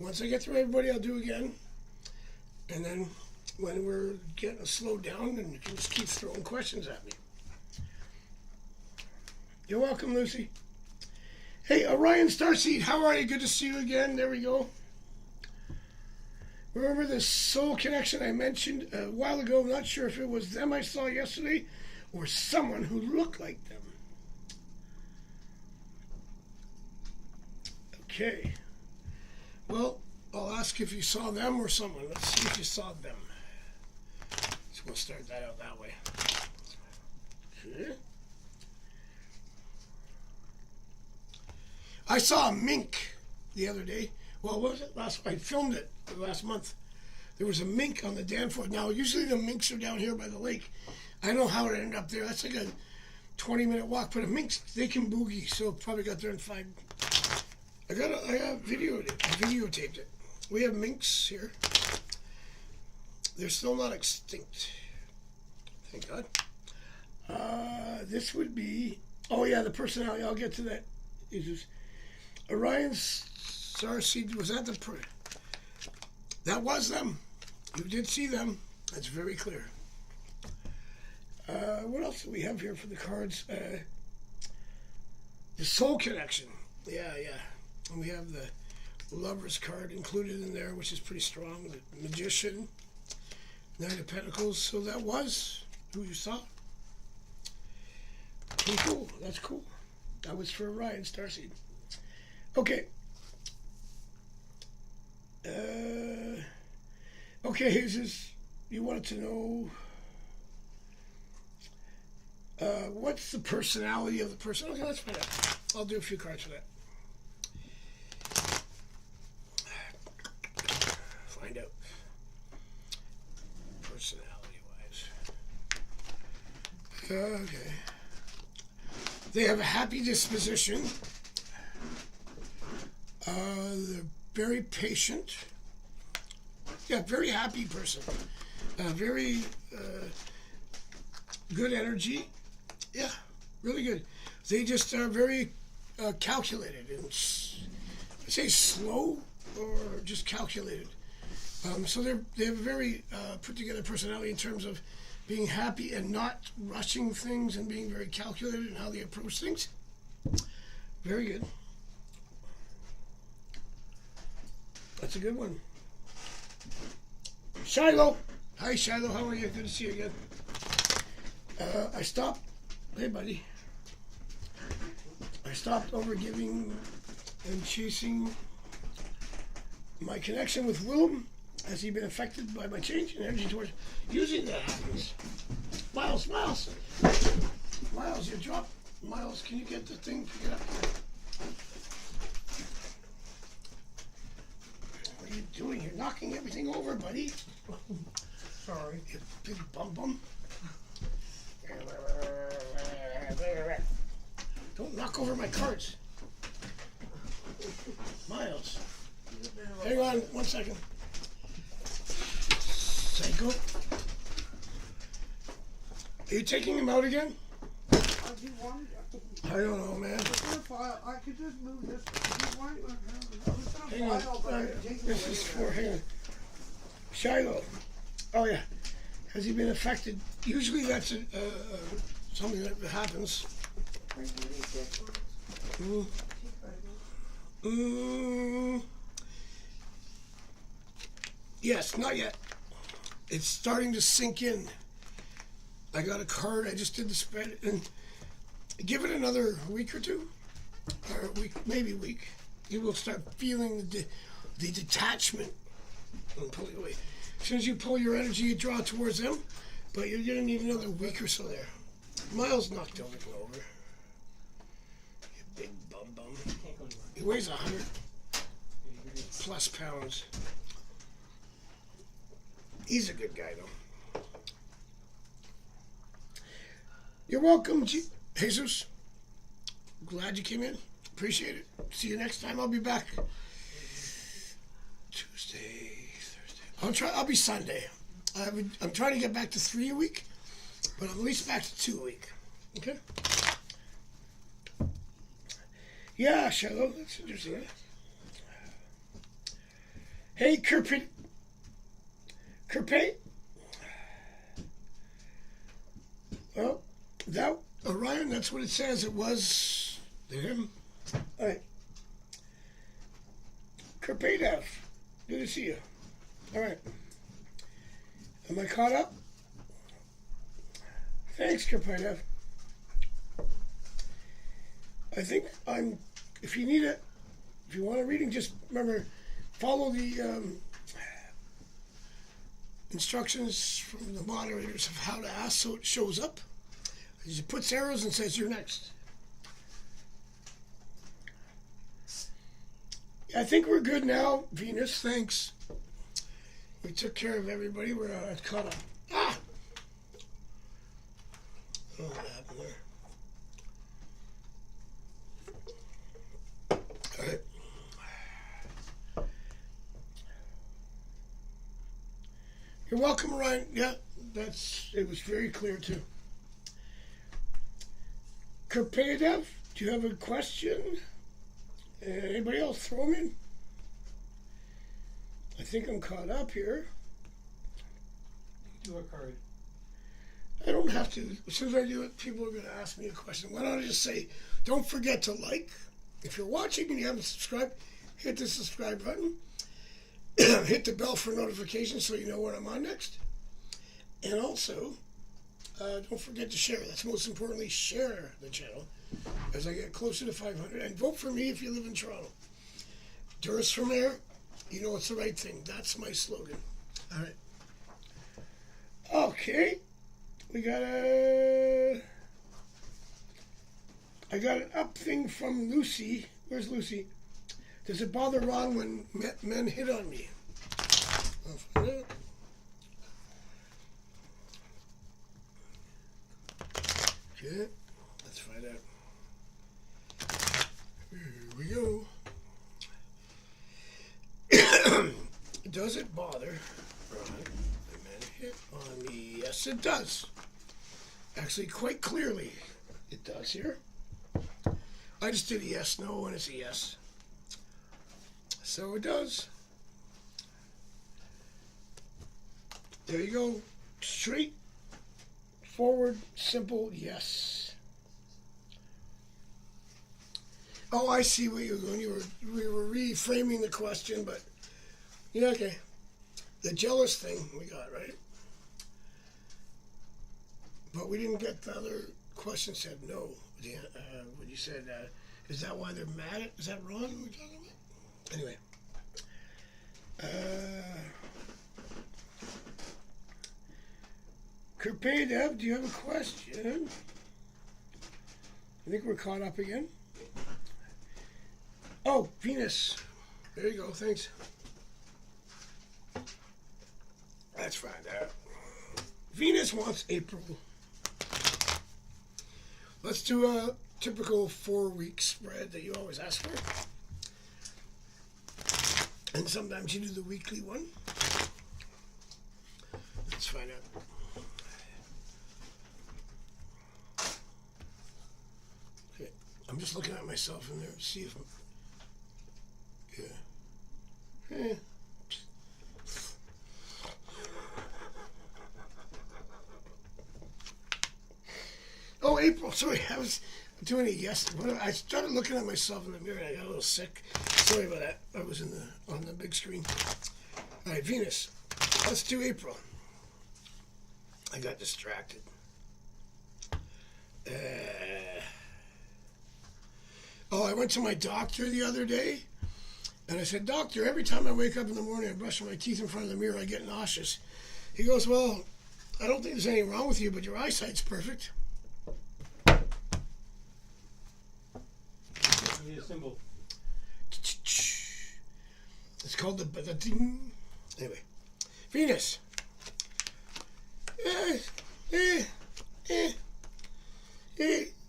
[SPEAKER 1] Once I get through everybody, I'll do again. And then when we're getting slowed down, then you can just keep throwing questions at me. You're welcome, Lucy. Hey, Orion Starseed, how are you? Good to see you again. There we go. Remember the soul connection I mentioned a while ago? I'm not sure if it was them I saw yesterday or someone who looked like them. Okay. Well, I'll ask if you saw them or someone. Let's see if you saw them. So we'll start that out that way. Okay. I saw a mink the other day. Well, what was it? I filmed it last month. There was a mink on the Danforth. Now, usually the minks are down here by the lake. I don't know how it ended up there. That's like a 20-minute walk. But a mink, they can boogie, so probably got there in 5. I videotaped it. We have minks here. They're still not extinct. Thank God. This would be... Oh, yeah, the personality. I'll get to that. Orion's Starseed, was that the... That was them. You did see them. That's very clear. What else do we have here for the cards? The Soul Connection. Yeah. And we have the Lover's card included in there, which is pretty strong. The Magician, Knight of Pentacles. So that was who you saw. Pretty cool. That's cool. That was for Orion Starseed. Okay. Okay, you wanted to know what's the personality of the person. Okay, let's find out. I'll do a few cards for that. Find out. Personality-wise. Okay. They have a happy disposition. They're very patient. Yeah, very happy person. Very good energy. Yeah, really good. They just are very calculated and I say slow or just calculated. So they have a very put together personality in terms of being happy and not rushing things and being very calculated in how they approach things. Very good. That's a good one. Shiloh. Hi, Shiloh. How are you? Good to see you again. I stopped. Hey, buddy. I stopped overgiving and chasing my connection with Willem. Has he been affected by my change in energy towards using that happens? Miles, you dropped. Miles, can you get the thing to get up here? What are you doing? You're knocking everything over, buddy.
[SPEAKER 4] Sorry.
[SPEAKER 1] You big bum. Don't knock over my cards. Miles. Hang on 1 second. Psycho. Are you taking him out again?
[SPEAKER 4] Do you want
[SPEAKER 1] I don't know, man.
[SPEAKER 4] I could just move this. Do you want
[SPEAKER 1] Hang on. This is for, hang on. Shiloh. Oh, yeah. Has he been affected? Usually that's something that happens. Yes, not yet. It's starting to sink in. I got a card. I just did the spread, and give it another week or two, or a week, maybe a week. You will start feeling the detachment and pull it away. As soon as you pull your energy, you draw towards them, but you're gonna need another week or so there. Miles knocked everything over. You big bum. He weighs 100 plus pounds. He's a good guy, though. You're welcome, Jesus. Glad you came in. Appreciate it. See you next time. I'll be back Tuesday, Thursday. I'll be Sunday. I'm trying to get back to 3 a week, but I'm at least back to 2 a week. Okay? Yeah, Shiloh. That's interesting. Hey, Kerpate. Well, that Orion, that's what it says. It was him. All right. Kerpatev, good to see you. All right. Am I caught up? Thanks, Kerpatev. I think I'm. If you need it, if you want a reading, just remember, follow the instructions from the moderators of how to ask so it shows up. It puts arrows and says you're next. I think we're good now, Venus. Thanks. We took care of everybody. We're caught up. Ah! Oh, what happened there? All right. You're welcome, Ryan. Yeah, it was very clear too. Kerpadev, do you have a question? Anybody else? Throw them in. I think I'm caught up here.
[SPEAKER 2] Do a card.
[SPEAKER 1] I don't have to. As soon as I do it, people are going to ask me a question. Why don't I just say, don't forget to like. If you're watching and you haven't subscribed, hit the subscribe button. Hit the bell for notifications so you know when I'm on next. And also, don't forget to share. That's most importantly, share the channel as I get closer to 500. And vote for me if you live in Toronto. Tourists from there, you know it's the right thing. That's my slogan. All right. Okay. We got I got an up thing from Lucy. Where's Lucy? Does it bother Ron when men hit on me? I'll find out. Okay, let's find out. Here we go. Does it bother Ron when men hit on me? Yes, it does. Actually, quite clearly, it does here. I just did a yes, no, and it's a yes. So it does. There you go. Straight forward, simple yes. Oh, I see what you're doing. We were reframing the question, but Yeah, okay. The jealous thing we got, right? But we didn't get the other question said no. When you said, is that why they're mad at? Is that wrong? What we're talking about? Anyway. Kirpay Dev, do you have a question? I think we're caught up again. Oh, Venus. There you go, thanks. Let's find out. Venus wants April. Let's do a typical 4-week spread that you always ask for. And sometimes you do the weekly one. Let's find out. Okay, I'm just looking at myself in there to see if I'm... Yeah. Oh, April. Sorry, I was doing it yesterday. I started looking at myself in the mirror and I got a little sick. Sorry about that. I was on the big screen. All right, Venus. Let's do April. I got distracted. I went to my doctor the other day. And I said, Doctor, every time I wake up in the morning, I brush my teeth in front of the mirror, I get nauseous. He goes, well, I don't think there's anything wrong with you, but your eyesight's perfect.
[SPEAKER 2] Need a symbol.
[SPEAKER 1] It's called the ding. Anyway, Venus.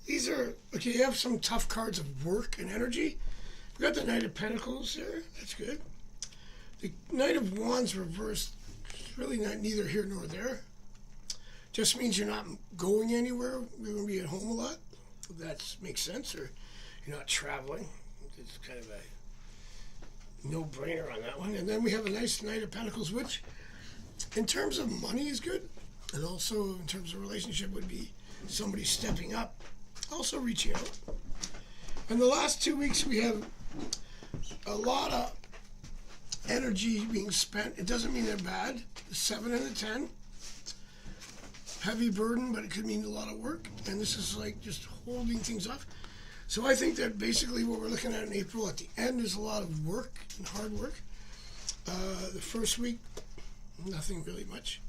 [SPEAKER 1] These are, okay, you have some tough cards of work and energy. We got the Knight of Pentacles there. That's good. The Knight of Wands reversed. It's really not neither here nor there. Just means you're not going anywhere. You're going to be at home a lot. If that makes sense. Or you're not traveling. It's kind of a no-brainer on that one. And then we have a nice Knight of Pentacles, which in terms of money is good. And also in terms of relationship would be somebody stepping up. Also reaching out. And the last 2 weeks we have a lot of energy being spent. It doesn't mean they're bad. The 7 and the 10. Heavy burden, but it could mean a lot of work. And this is like just holding things off. So I think that basically what we're looking at in April at the end is a lot of work and hard work. The first week, nothing really much.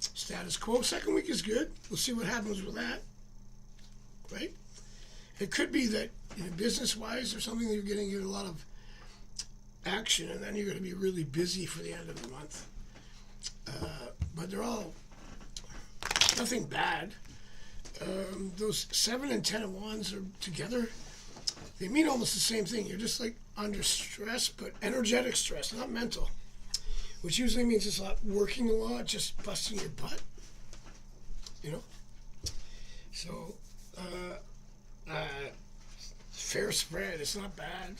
[SPEAKER 1] Status quo. Second week is good. We'll see what happens with that. Right? It could be that, business-wise or something, you're getting a lot of action, and then you're going to be really busy for the end of the month. But they're all nothing bad. Those 7 and 10 of Wands are together. They mean almost the same thing. You're just like under stress, but energetic stress, not mental. Which usually means it's not working a lot, just busting your butt. So, fair spread. It's not bad.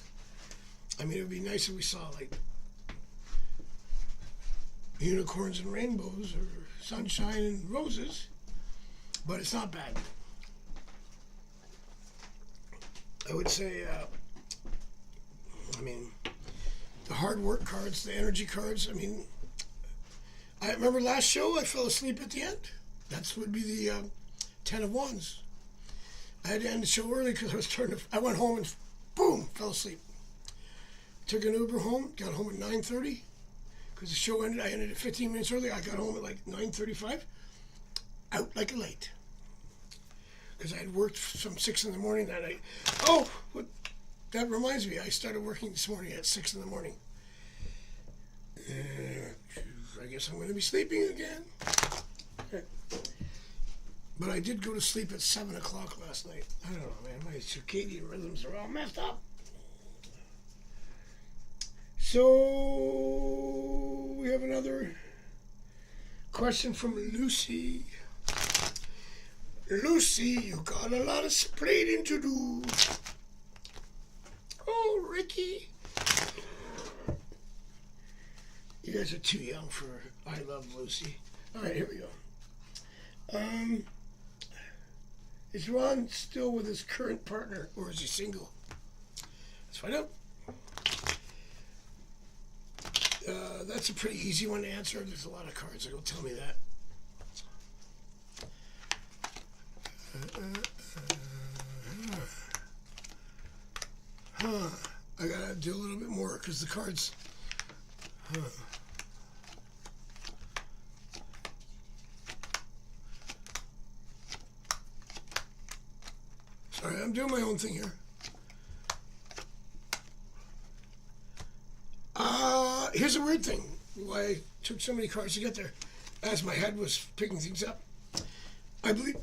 [SPEAKER 1] I mean, it would be nice if we saw like unicorns and rainbows or sunshine and roses, but it's not bad. I would say, the hard work cards, the energy cards. I remember last show I fell asleep at the end. That would be the 10 of Wands. I had to end the show early because I went home and boom, fell asleep. Took an Uber home, got home at 9:30 because the show ended. I ended it 15 minutes early. I got home at like 9:35, out like a light because I had worked from 6 in the morning that night. Oh, that reminds me, I started working this morning at 6 in the morning. I guess I'm going to be sleeping again. Okay. But I did go to sleep at 7 o'clock last night. I don't know, man. My circadian rhythms are all messed up. So, we have another question from Lucy. Lucy, you got a lot of splaining to do. Oh, Ricky. You guys are too young for I Love Lucy. All right, here we go. Is Ron still with his current partner, or is he single? Let's find out. That's a pretty easy one to answer. There's a lot of cards that will tell me that. I gotta do a little bit more because the cards. Sorry, I'm doing my own thing here. Here's a weird thing. Why I took so many cards to get there. As my head was picking things up, I believe.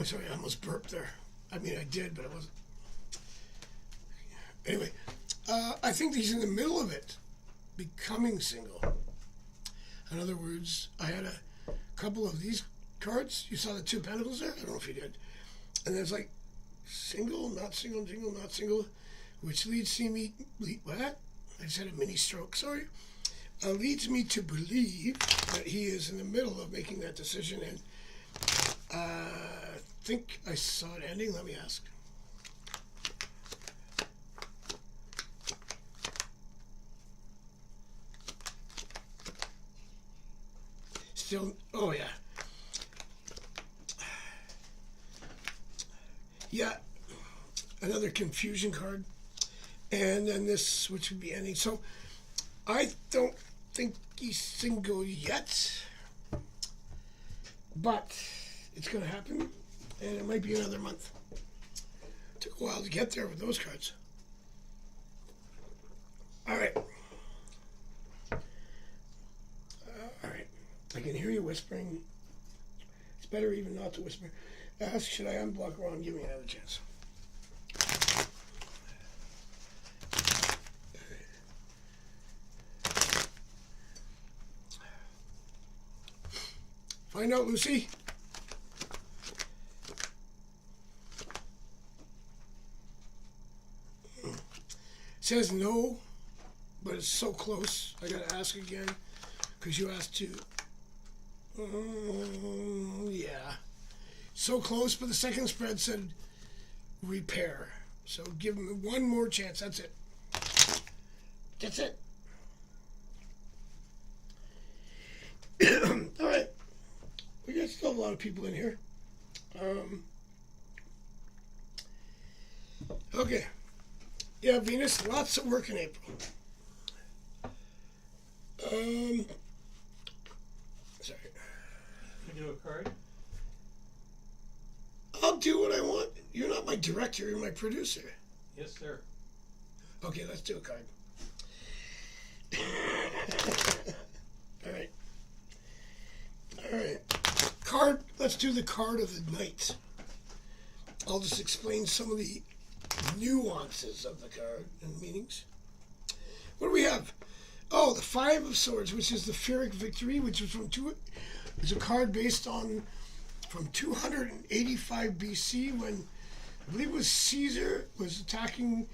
[SPEAKER 1] Sorry, I almost burped there. I mean, I did, but I wasn't. Anyway, I think he's in the middle of it, becoming single. In other words, I had a couple of these cards. You saw the 2 pentacles there? I don't know if you did. And there's like single, not single, single, not single, which leads me. What? I just had a mini stroke. Sorry. Leads me to believe that he is in the middle of making that decision, and I think I saw it ending. Let me ask. Still, oh yeah. Yeah, another confusion card. And then this, which would be ending. So I don't think he's single yet, but it's going to happen, and it might be another month. It took a while to get there with those cards. All right. All right. I can hear you whispering. It's better even not to whisper. Ask, should I unblock Ron? Give me another chance. Find out, Lucy. Says no, but it's so close. I gotta ask again, because you asked to. Yeah. So close, but the second spread said repair. So give him one more chance. That's it. That's it. All right. We got still a lot of people in here. Okay. Yeah, Venus, lots of work in April. Sorry.
[SPEAKER 2] Can you do a card?
[SPEAKER 1] I'll do what I want. You're not my director, you're my producer.
[SPEAKER 2] Yes, sir.
[SPEAKER 1] Okay, let's do a card. All right. All right. Card, let's do the card of the night. I'll just explain some of the nuances of the card and meanings. What do we have? Oh, the 5 of Swords, which is the Pyrrhic Victory, which is it's a card based on from 285 BC when I believe it was Caesar was attacking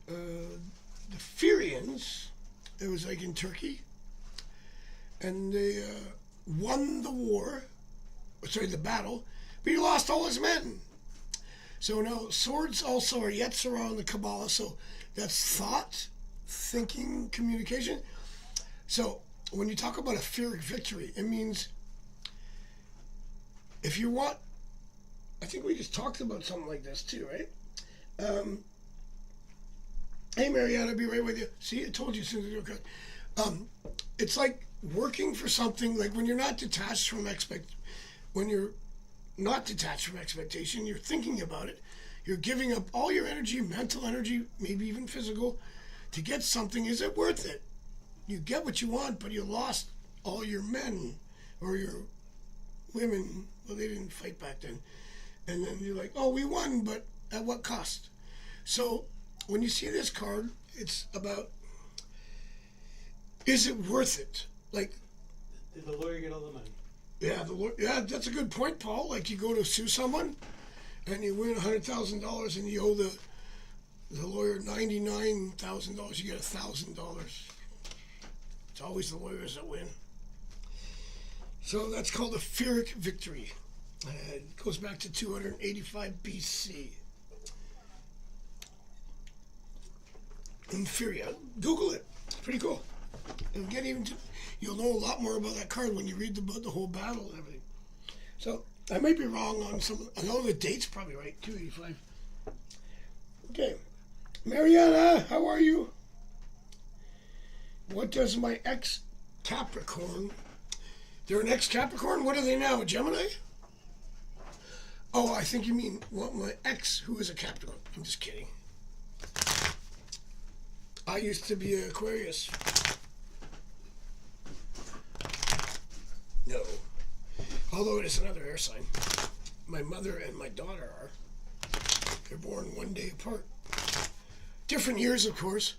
[SPEAKER 1] the Phrygians. It was like in Turkey, and they won the war. Sorry, the battle, but he lost all his men. So now swords also are Yetzirah in the Kabbalah, so that's thought, thinking, communication. So when you talk about a Pyrrhic victory, it means if you want, I think we just talked about something like this too, right? Hey Marianne, I'll be right with you. See, I told you as soon as you go. It's like working for something, like when you're not detached from when you're not detached from expectation, you're thinking about it. You're giving up all your energy, mental energy, maybe even physical, to get something. Is it worth it? You get what you want, but you lost all your men or your women. Well, they didn't fight back then. And then you're like, oh, we won, but at what cost? So when you see this card, it's about, is it worth it? Like,
[SPEAKER 2] Did the lawyer get all the money?
[SPEAKER 1] Yeah, that's a good point, Paul. Like you go to sue someone, and you win $100,000, and you owe the lawyer $99,000. You get $1,000. It's always the lawyers that win. So that's called a Pyrrhic victory. It goes back to 285 BC. Inferior. Google it. It's pretty cool. and get even to, you'll know a lot more about that card when you read about the whole battle and everything. So I might be wrong on some. I know the date's probably right. 285. Okay, Mariana, how are you? What does my ex Capricorn? They're an ex Capricorn. What are they now? A Gemini? Oh, I think you mean what my ex, who is a Capricorn. I'm just kidding. I used to be an Aquarius. No. Although it is another air sign. My mother and my daughter are. They're born one day apart. Different years, of course.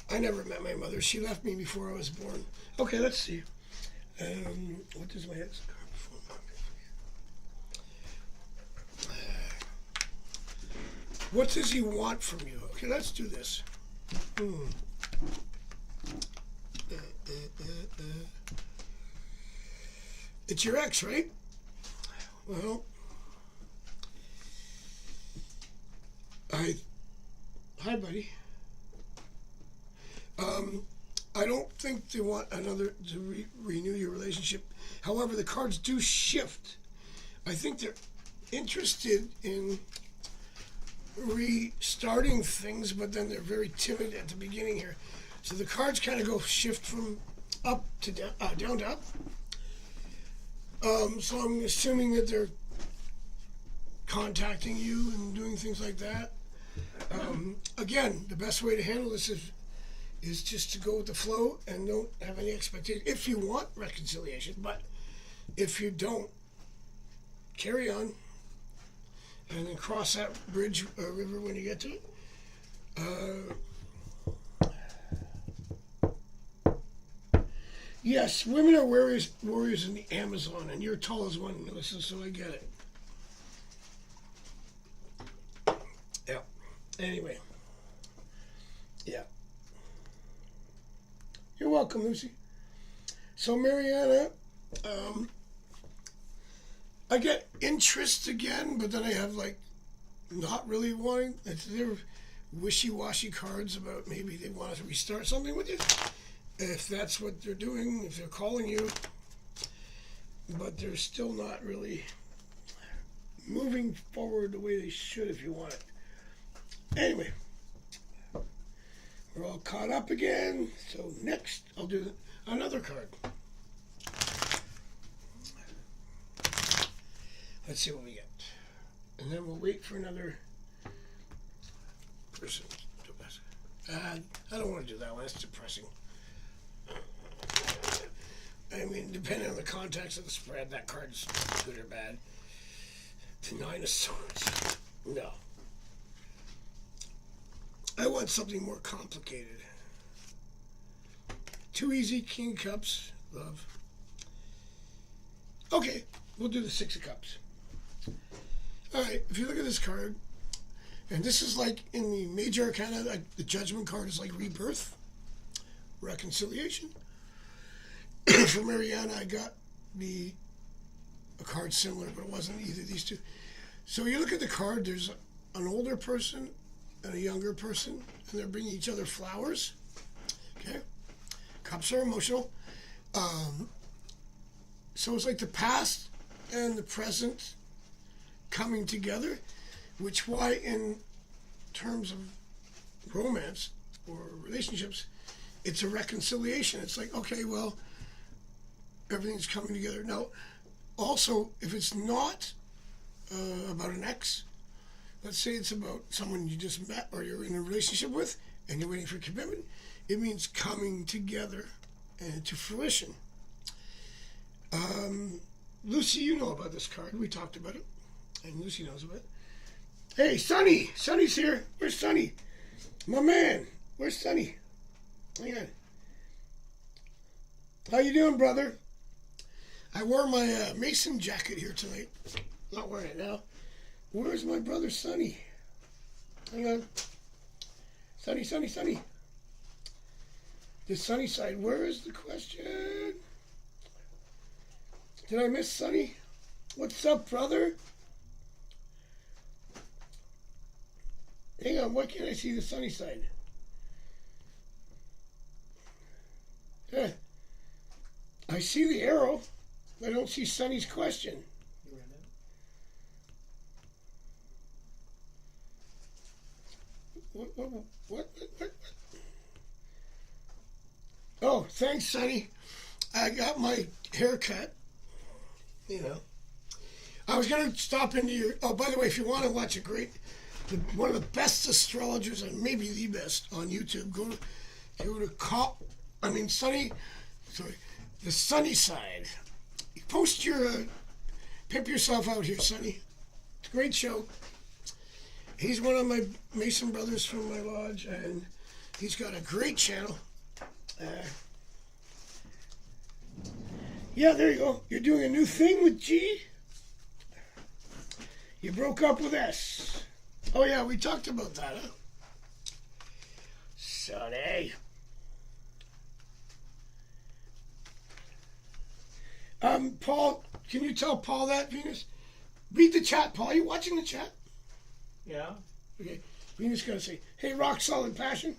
[SPEAKER 1] I never met my mother. She left me before I was born. Okay, let's see. What does my ex... What does he want from you? Okay, let's do this. It's your ex, right? Well, hi, buddy. I don't think they want another to renew your relationship. However, the cards do shift. I think they're interested in restarting things, but then they're very timid at the beginning here. So the cards kind of go shift from up to down, down to up. So I'm assuming that they're contacting you and doing things like that. Again, the best way to handle this is just to go with the flow and don't have any expectation. If you want reconciliation, but if you don't, carry on and then cross that bridge river when you get to it. Yes, women are warriors in the Amazon, and you're tall as one, Melissa, so I get it. Yeah. Anyway. Yeah. You're welcome, Lucy. So, Mariana, I get interest again, but then I have, like, not really wanting. They're wishy-washy cards about maybe they want to restart something with you. If that's what they're doing, if they're calling you, but they're still not really moving forward the way they should if you want it. Anyway, we're all caught up again. So next, I'll do another card. Let's see what we get. And then we'll wait for another person to pass. I don't want to do that one. That's depressing. I mean, depending on the context of the spread, that card's good or bad. The Nine of Swords. No. I want something more complicated. Too easy, King of Cups, love. Okay, we'll do the Six of Cups. Alright, if you look at this card, and this is like in the major arcana, like the Judgment card is like rebirth, reconciliation. For Mariana, I got a card similar, but it wasn't either of these two. So you look at the card, there's an older person and a younger person, and they're bringing each other flowers. Okay? Cups are emotional. So it's like the past and the present coming together, which why in terms of romance or relationships, it's a reconciliation. It's like, okay, well, everything's coming together. Now, also, if it's not about an ex, let's say it's about someone you just met or you're in a relationship with and you're waiting for commitment, it means coming together and to fruition. Lucy, you know about this card. We talked about it, and Lucy knows about it. Hey, Sonny! Sonny's here. Where's Sonny? My man. Where's Sonny? Hang on. How you doing, brother? I wore my Mason jacket here tonight. Not wearing it now. Where's my brother Sonny? Hang on. Sonny, Sonny, Sonny. The sunny side. Where is the question? Did I miss Sonny? What's up, brother? Hang on. Why can't I see the sunny side? Yeah. I see the arrow. I don't see Sonny's question.
[SPEAKER 2] You ran it?
[SPEAKER 1] What? Oh, thanks, Sonny. I got my haircut. You know. I was going to stop into your... Oh, by the way, if you want to watch one of the best astrologers, and maybe the best on YouTube, go to the Sunny Side. Post your... pimp yourself out here, Sonny. It's a great show. He's one of my Mason brothers from my lodge, and he's got a great channel. Yeah, there you go. You're doing a new thing with G? You broke up with S. Oh, yeah, we talked about that, huh? Sonny. Paul, can you tell Paul that, Venus? Read the chat, Paul. Are you watching the chat?
[SPEAKER 2] Yeah.
[SPEAKER 1] Okay. Venus going to say, hey, rock solid passion.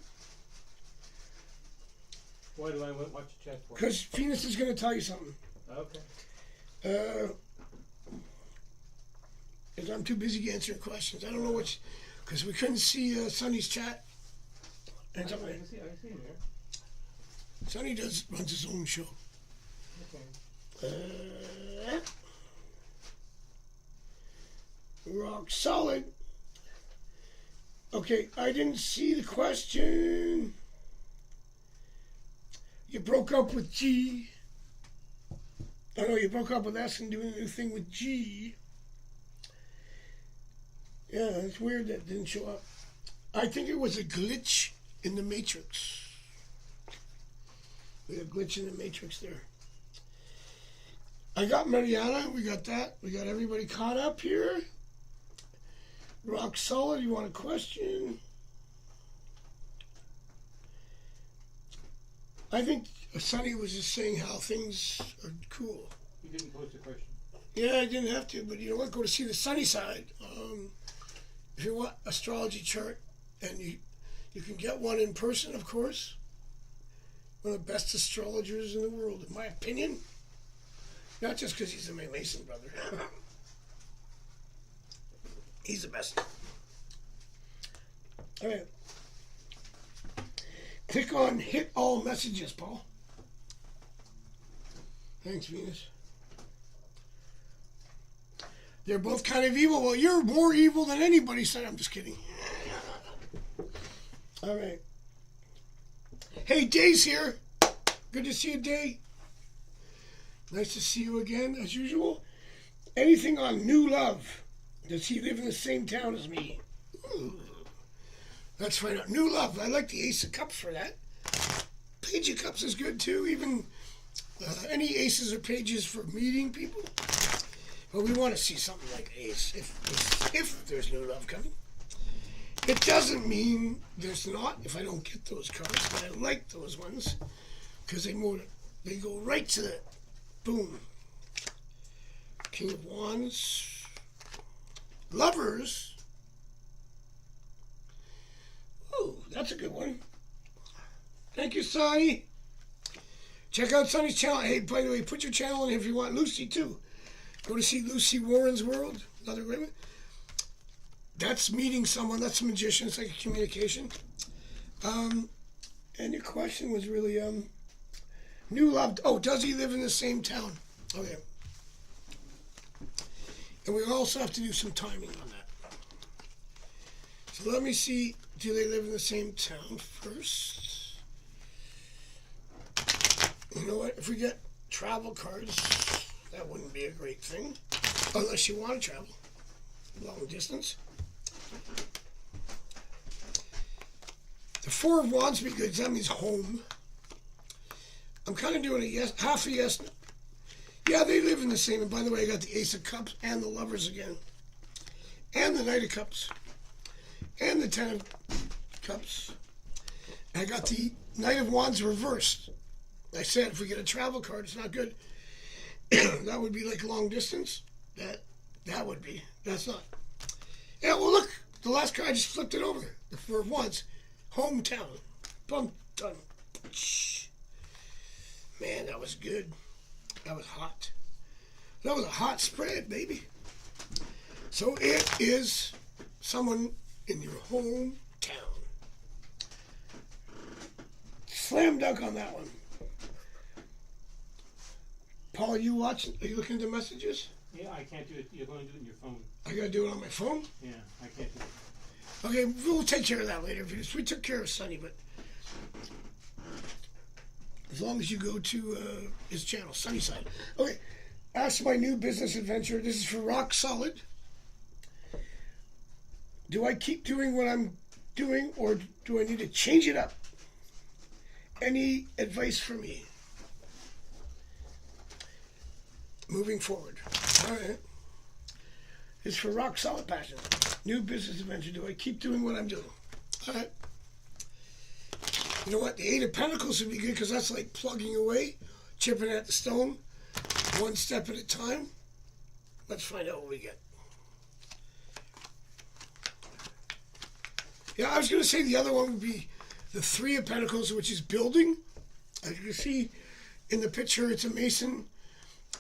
[SPEAKER 2] Why do I watch the chat for?
[SPEAKER 1] Because Venus is going to tell you something.
[SPEAKER 2] Okay.
[SPEAKER 1] Because I'm too busy answering questions. I don't know which, because we couldn't see Sonny's chat.
[SPEAKER 2] I can see him here.
[SPEAKER 1] Sonny runs his own show.
[SPEAKER 2] Okay.
[SPEAKER 1] Rock solid. Okay, I didn't see the question. You broke up with G. I know you broke up with S and doing a new thing with G. Yeah, it's weird that didn't show up. I think it was a glitch in the matrix. We had a glitch in the matrix there. I got Mariana. We got that. We got everybody caught up here. Rock solid. You want a question? I think Sonny was just saying how things are cool.
[SPEAKER 2] You didn't post a question.
[SPEAKER 1] Yeah, I didn't have to, but you know what? Go to see the Sunny Side. If you want astrology chart, and you can get one in person, of course. One of the best astrologers in the world, in my opinion. Not just because he's a Mason brother. He's the best. All right. Click on hit all messages, Paul. Thanks, Venus. They're both kind of evil. Well, you're more evil than anybody said. I'm just kidding. All right. Hey, Day's here. Good to see you, Day. Nice to see you again, as usual. Anything on New Love? Does he live in the same town as me? Ooh. Let's find out. New Love. I like the Ace of Cups for that. Page of Cups is good, too. Even any aces or pages for meeting people. But we want to see something like Ace, if there's new love coming. It doesn't mean there's not if I don't get those cards, but I like those ones because they go right to the boom. King of Wands, Lovers. Oh, that's a good one. Thank you, Sonny. Check out Sonny's channel. Hey, by the way, put your channel in if you want Lucy too. Go to see Lucy Warren's World, another great one. That's meeting someone. That's a magician. It's like a communication. And your question was really new love. Oh, does he live in the same town? Okay. And we also have to do some timing on that. So let me see. Do they live in the same town first? You know what? If we get travel cards, that wouldn't be a great thing. Unless you want to travel long distance. The Four of Wands would be good. That means home. I'm kind of doing a yes, half a yes. Yeah, they live in the same. And by the way, I got the Ace of Cups and the Lovers again. And the Knight of Cups. And the Ten of Cups. And I got the Knight of Wands reversed. I said if we get a travel card, it's not good. That would be like long distance. That would be. That's not. Yeah, well, look. The last card, I just flipped it over. The Four of Wands. Hometown. Bum, done. Man, that was good. That was hot. That was a hot spread, baby. So it is someone in your hometown. Slam dunk on that one. Paul, you watching? Are you looking at the messages?
[SPEAKER 2] Yeah, I can't do it. You're going to do it in your phone.
[SPEAKER 1] I gotta do it on my phone?
[SPEAKER 2] Yeah, I can't do it.
[SPEAKER 1] Okay, we'll take care of that later. We took care of Sonny, but as long as you go to his channel, Sunnyside. Okay, that's my new business adventure. This is for Rock Solid. Do I keep doing what I'm doing, or do I need to change it up? Any advice for me? Moving forward. All right. It's for Rock Solid Passion. New business adventure. Do I keep doing what I'm doing? All right. You know what? The Eight of Pentacles would be good because that's like plugging away, chipping at the stone, one step at a time. Let's find out what we get. Yeah, I was going to say the other one would be the Three of Pentacles, which is building. As you can see in the picture, it's a mason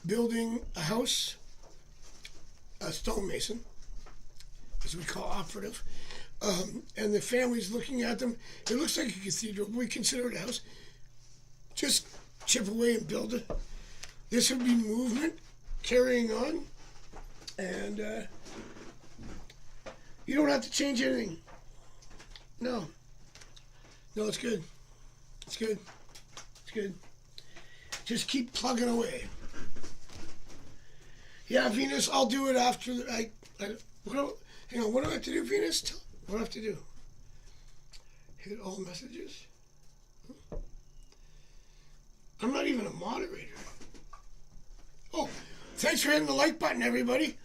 [SPEAKER 1] building a house, a stonemason, as we call operative. And the family's looking at them. It looks like a cathedral. We consider it a house. Just chip away and build it. This would be movement, carrying on. And you don't have to change anything. No. No, it's good. It's good. It's good. Just keep plugging away. Yeah, Venus, I'll do it after hang on, what do I have to do, Venus? What do I have to do? Hit all messages? I'm not even a moderator. Oh, thanks for hitting the like button, everybody.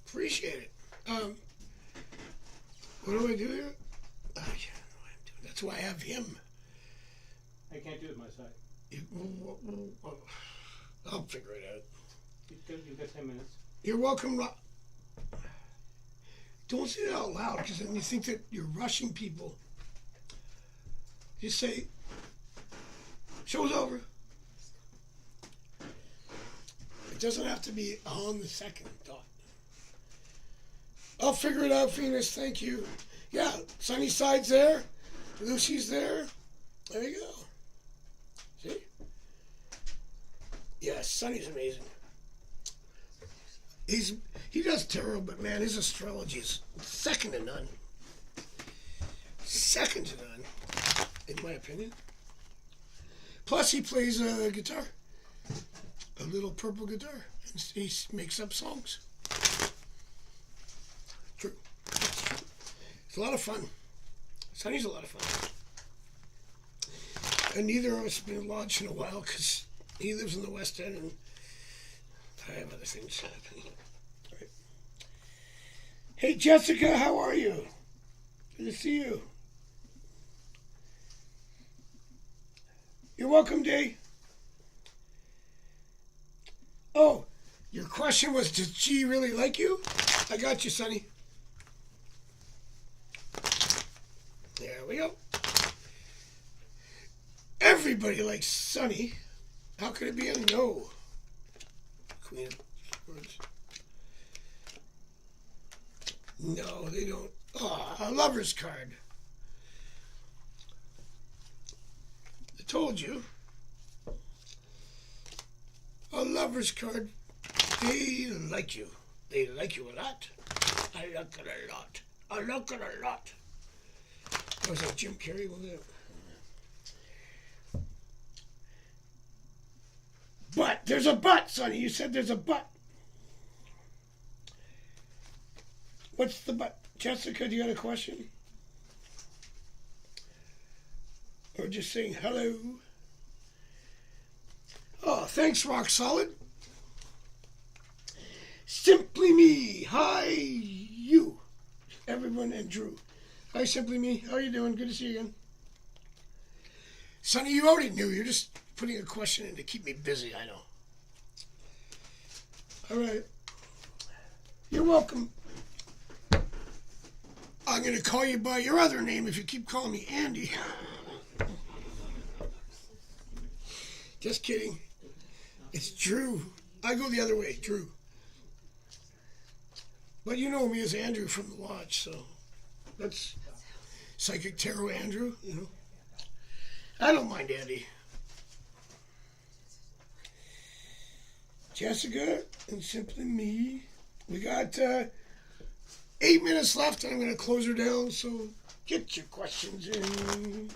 [SPEAKER 1] Appreciate it. What do I do here? Oh, yeah, I know what I'm doing. That's why I have him.
[SPEAKER 2] I can't do it my side.
[SPEAKER 1] I'll figure it out.
[SPEAKER 2] You've got 10 minutes.
[SPEAKER 1] You're welcome. Don't say that out loud, because then you think that you're rushing people. Just say, show's over. It doesn't have to be on the second thought. I'll figure it out, Venus. Thank you. Yeah, Sunnyside's there. Lucy's there. There you go. See? Yeah, Sunny's amazing. He does tarot, but man, his astrology is second to none. Second to none, in my opinion. Plus, he plays a guitar, a little purple guitar, and he makes up songs. True. It's a lot of fun. Sunny's a lot of fun. And neither of us have been lodged in a while because he lives in the West End and I have other things happening. All right. Hey, Jessica, how are you? Good to see you. You're welcome, Day. Oh, your question was, does G really like you? I got you, Sonny. There we go. Everybody likes Sonny. How could it be a no? Queen of Swords. No, they don't. Oh, a lover's card. I told you. A lover's card. They like you. They like you a lot. I like it a lot. I like it a lot. That was like Jim Carrey, wasn't it? But there's a but, Sonny. You said there's a but. What's the but? Jessica, do you have a question? Or just saying hello? Oh, thanks, Rock Solid. Simply Me. Hi, you. Everyone and Drew. Hi, Simply Me. How are you doing? Good to see you again. Sonny, you already knew. You're just putting a question in to keep me busy, I know. All right. You're welcome. I'm going to call you by your other name if you keep calling me Andy. Just kidding. It's Drew. I go the other way, Drew. But you know me as Andrew from the Lodge, so that's Psychic Tarot Andrew, you know. I don't mind Andy. Jessica and Simply Me. We got 8 minutes left, and I'm going to close her down, so get your questions in.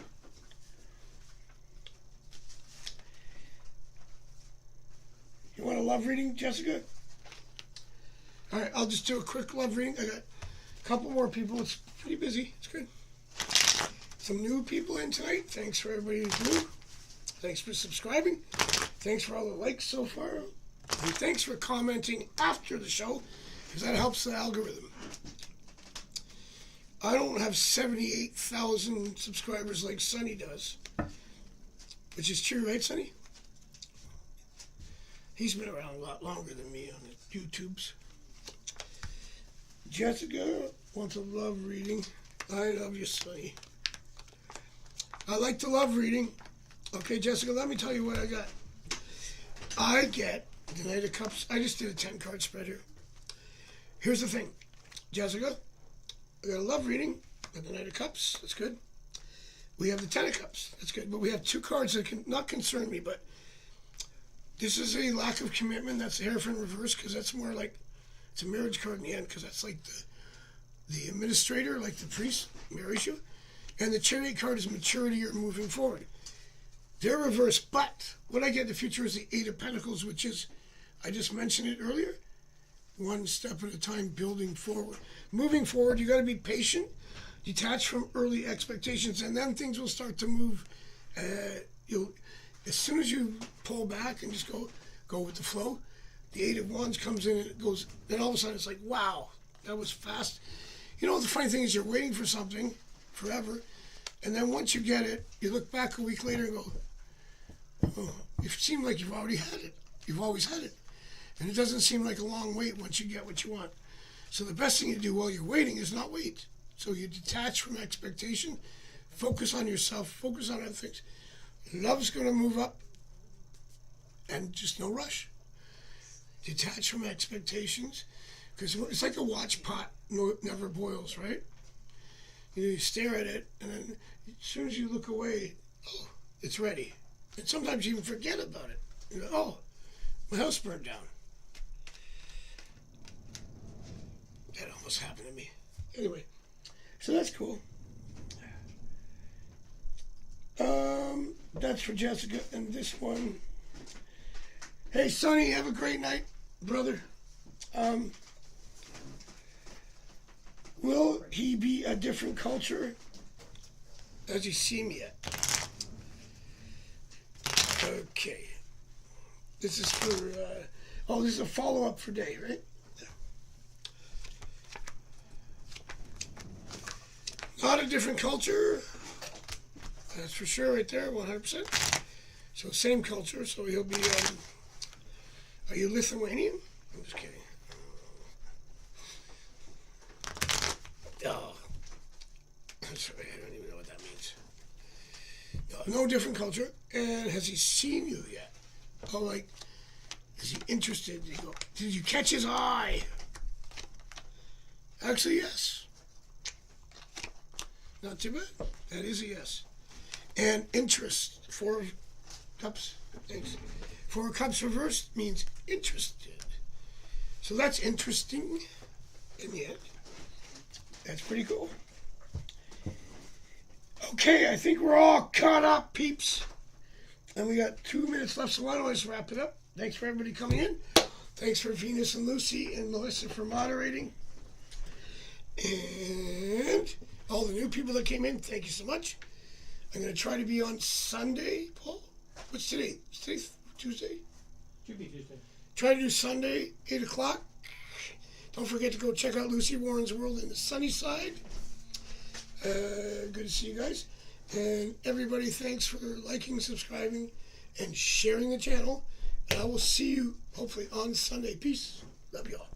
[SPEAKER 1] You want a love reading, Jessica? All right, I'll just do a quick love reading. I got a couple more people. It's pretty busy. It's good. Some new people in tonight. Thanks for everybody who's new. Thanks for subscribing. Thanks for all the likes so far. And thanks for commenting after the show, because that helps the algorithm. I don't have 78,000 subscribers like Sonny does. Which is true, right, Sonny? He's been around a lot longer than me on the YouTubes. Jessica wants a love reading. I love you, Sonny. I like the love reading. Okay, Jessica, let me tell you what I got. I get the Knight of Cups. I just did a 10-card spread here. Here's the thing. Jessica, I got a love reading. Got the Knight of Cups. That's good. We have the 10 of Cups. That's good. But we have two cards that can not concern me, but this is a lack of commitment. That's the Hierophant reverse, because that's more like, it's a marriage card in the end, because that's like the administrator, like the priest, marries you. And the Chariot card is maturity or moving forward. They're reversed, but what I get in the future is the 8 of Pentacles, which is, I just mentioned it earlier, one step at a time, building forward. Moving forward, you got to be patient, detach from early expectations, and then things will start to move. As soon as you pull back and just go with the flow, the 8 of Wands comes in and it goes, then all of a sudden it's like, wow, that was fast. You know, the funny thing is you're waiting for something forever, and then once you get it, you look back a week later and go, oh, it seemed like you've already had it. You've always had it. And it doesn't seem like a long wait once you get what you want. So the best thing to do while you're waiting is not wait. So you detach from expectation, focus on yourself, focus on other things. Love's going to move up, and just no rush. Detach from expectations, because it's like a watch pot, never boils, right? You stare at it, and then as soon as you look away, oh, it's ready. And sometimes you even forget about it. You know, oh, my house burned down. That almost happened to me. Anyway, so that's cool. That's for Jessica, and this one. Hey, Sonny, have a great night, brother. Will he be a different culture? Does he see me yet? Okay. This is for, this is a follow-up for Day, right? Not a different culture. That's for sure right there, 100%. So same culture, so he'll be, are you Lithuanian? I'm just kidding. Oh. I'm sorry, I don't even know what that means. No different culture. And has he seen you yet? Oh, like, is he interested? Did you catch his eye? Actually, yes. Not too bad. That is a yes. And interest. 4 of Cups. Thanks. 4 of Cups reversed means interested. So that's interesting in the end. That's pretty cool. Okay, I think we're all caught up, peeps. And we got 2 minutes left, so why don't I just wrap it up? Thanks for everybody coming in. Thanks for Venus and Lucy and Melissa for moderating. And all the new people that came in, thank you so much. I'm going to try to be on Sunday, Paul. What's today? Is today Tuesday?
[SPEAKER 2] Should be Tuesday.
[SPEAKER 1] Try to do Sunday, 8 o'clock. Don't forget to go check out Lucy Warren's World in the Sunny Side. Good to see you guys. And everybody, thanks for liking, subscribing, and sharing the channel. And I will see you, hopefully, on Sunday. Peace. Love you all.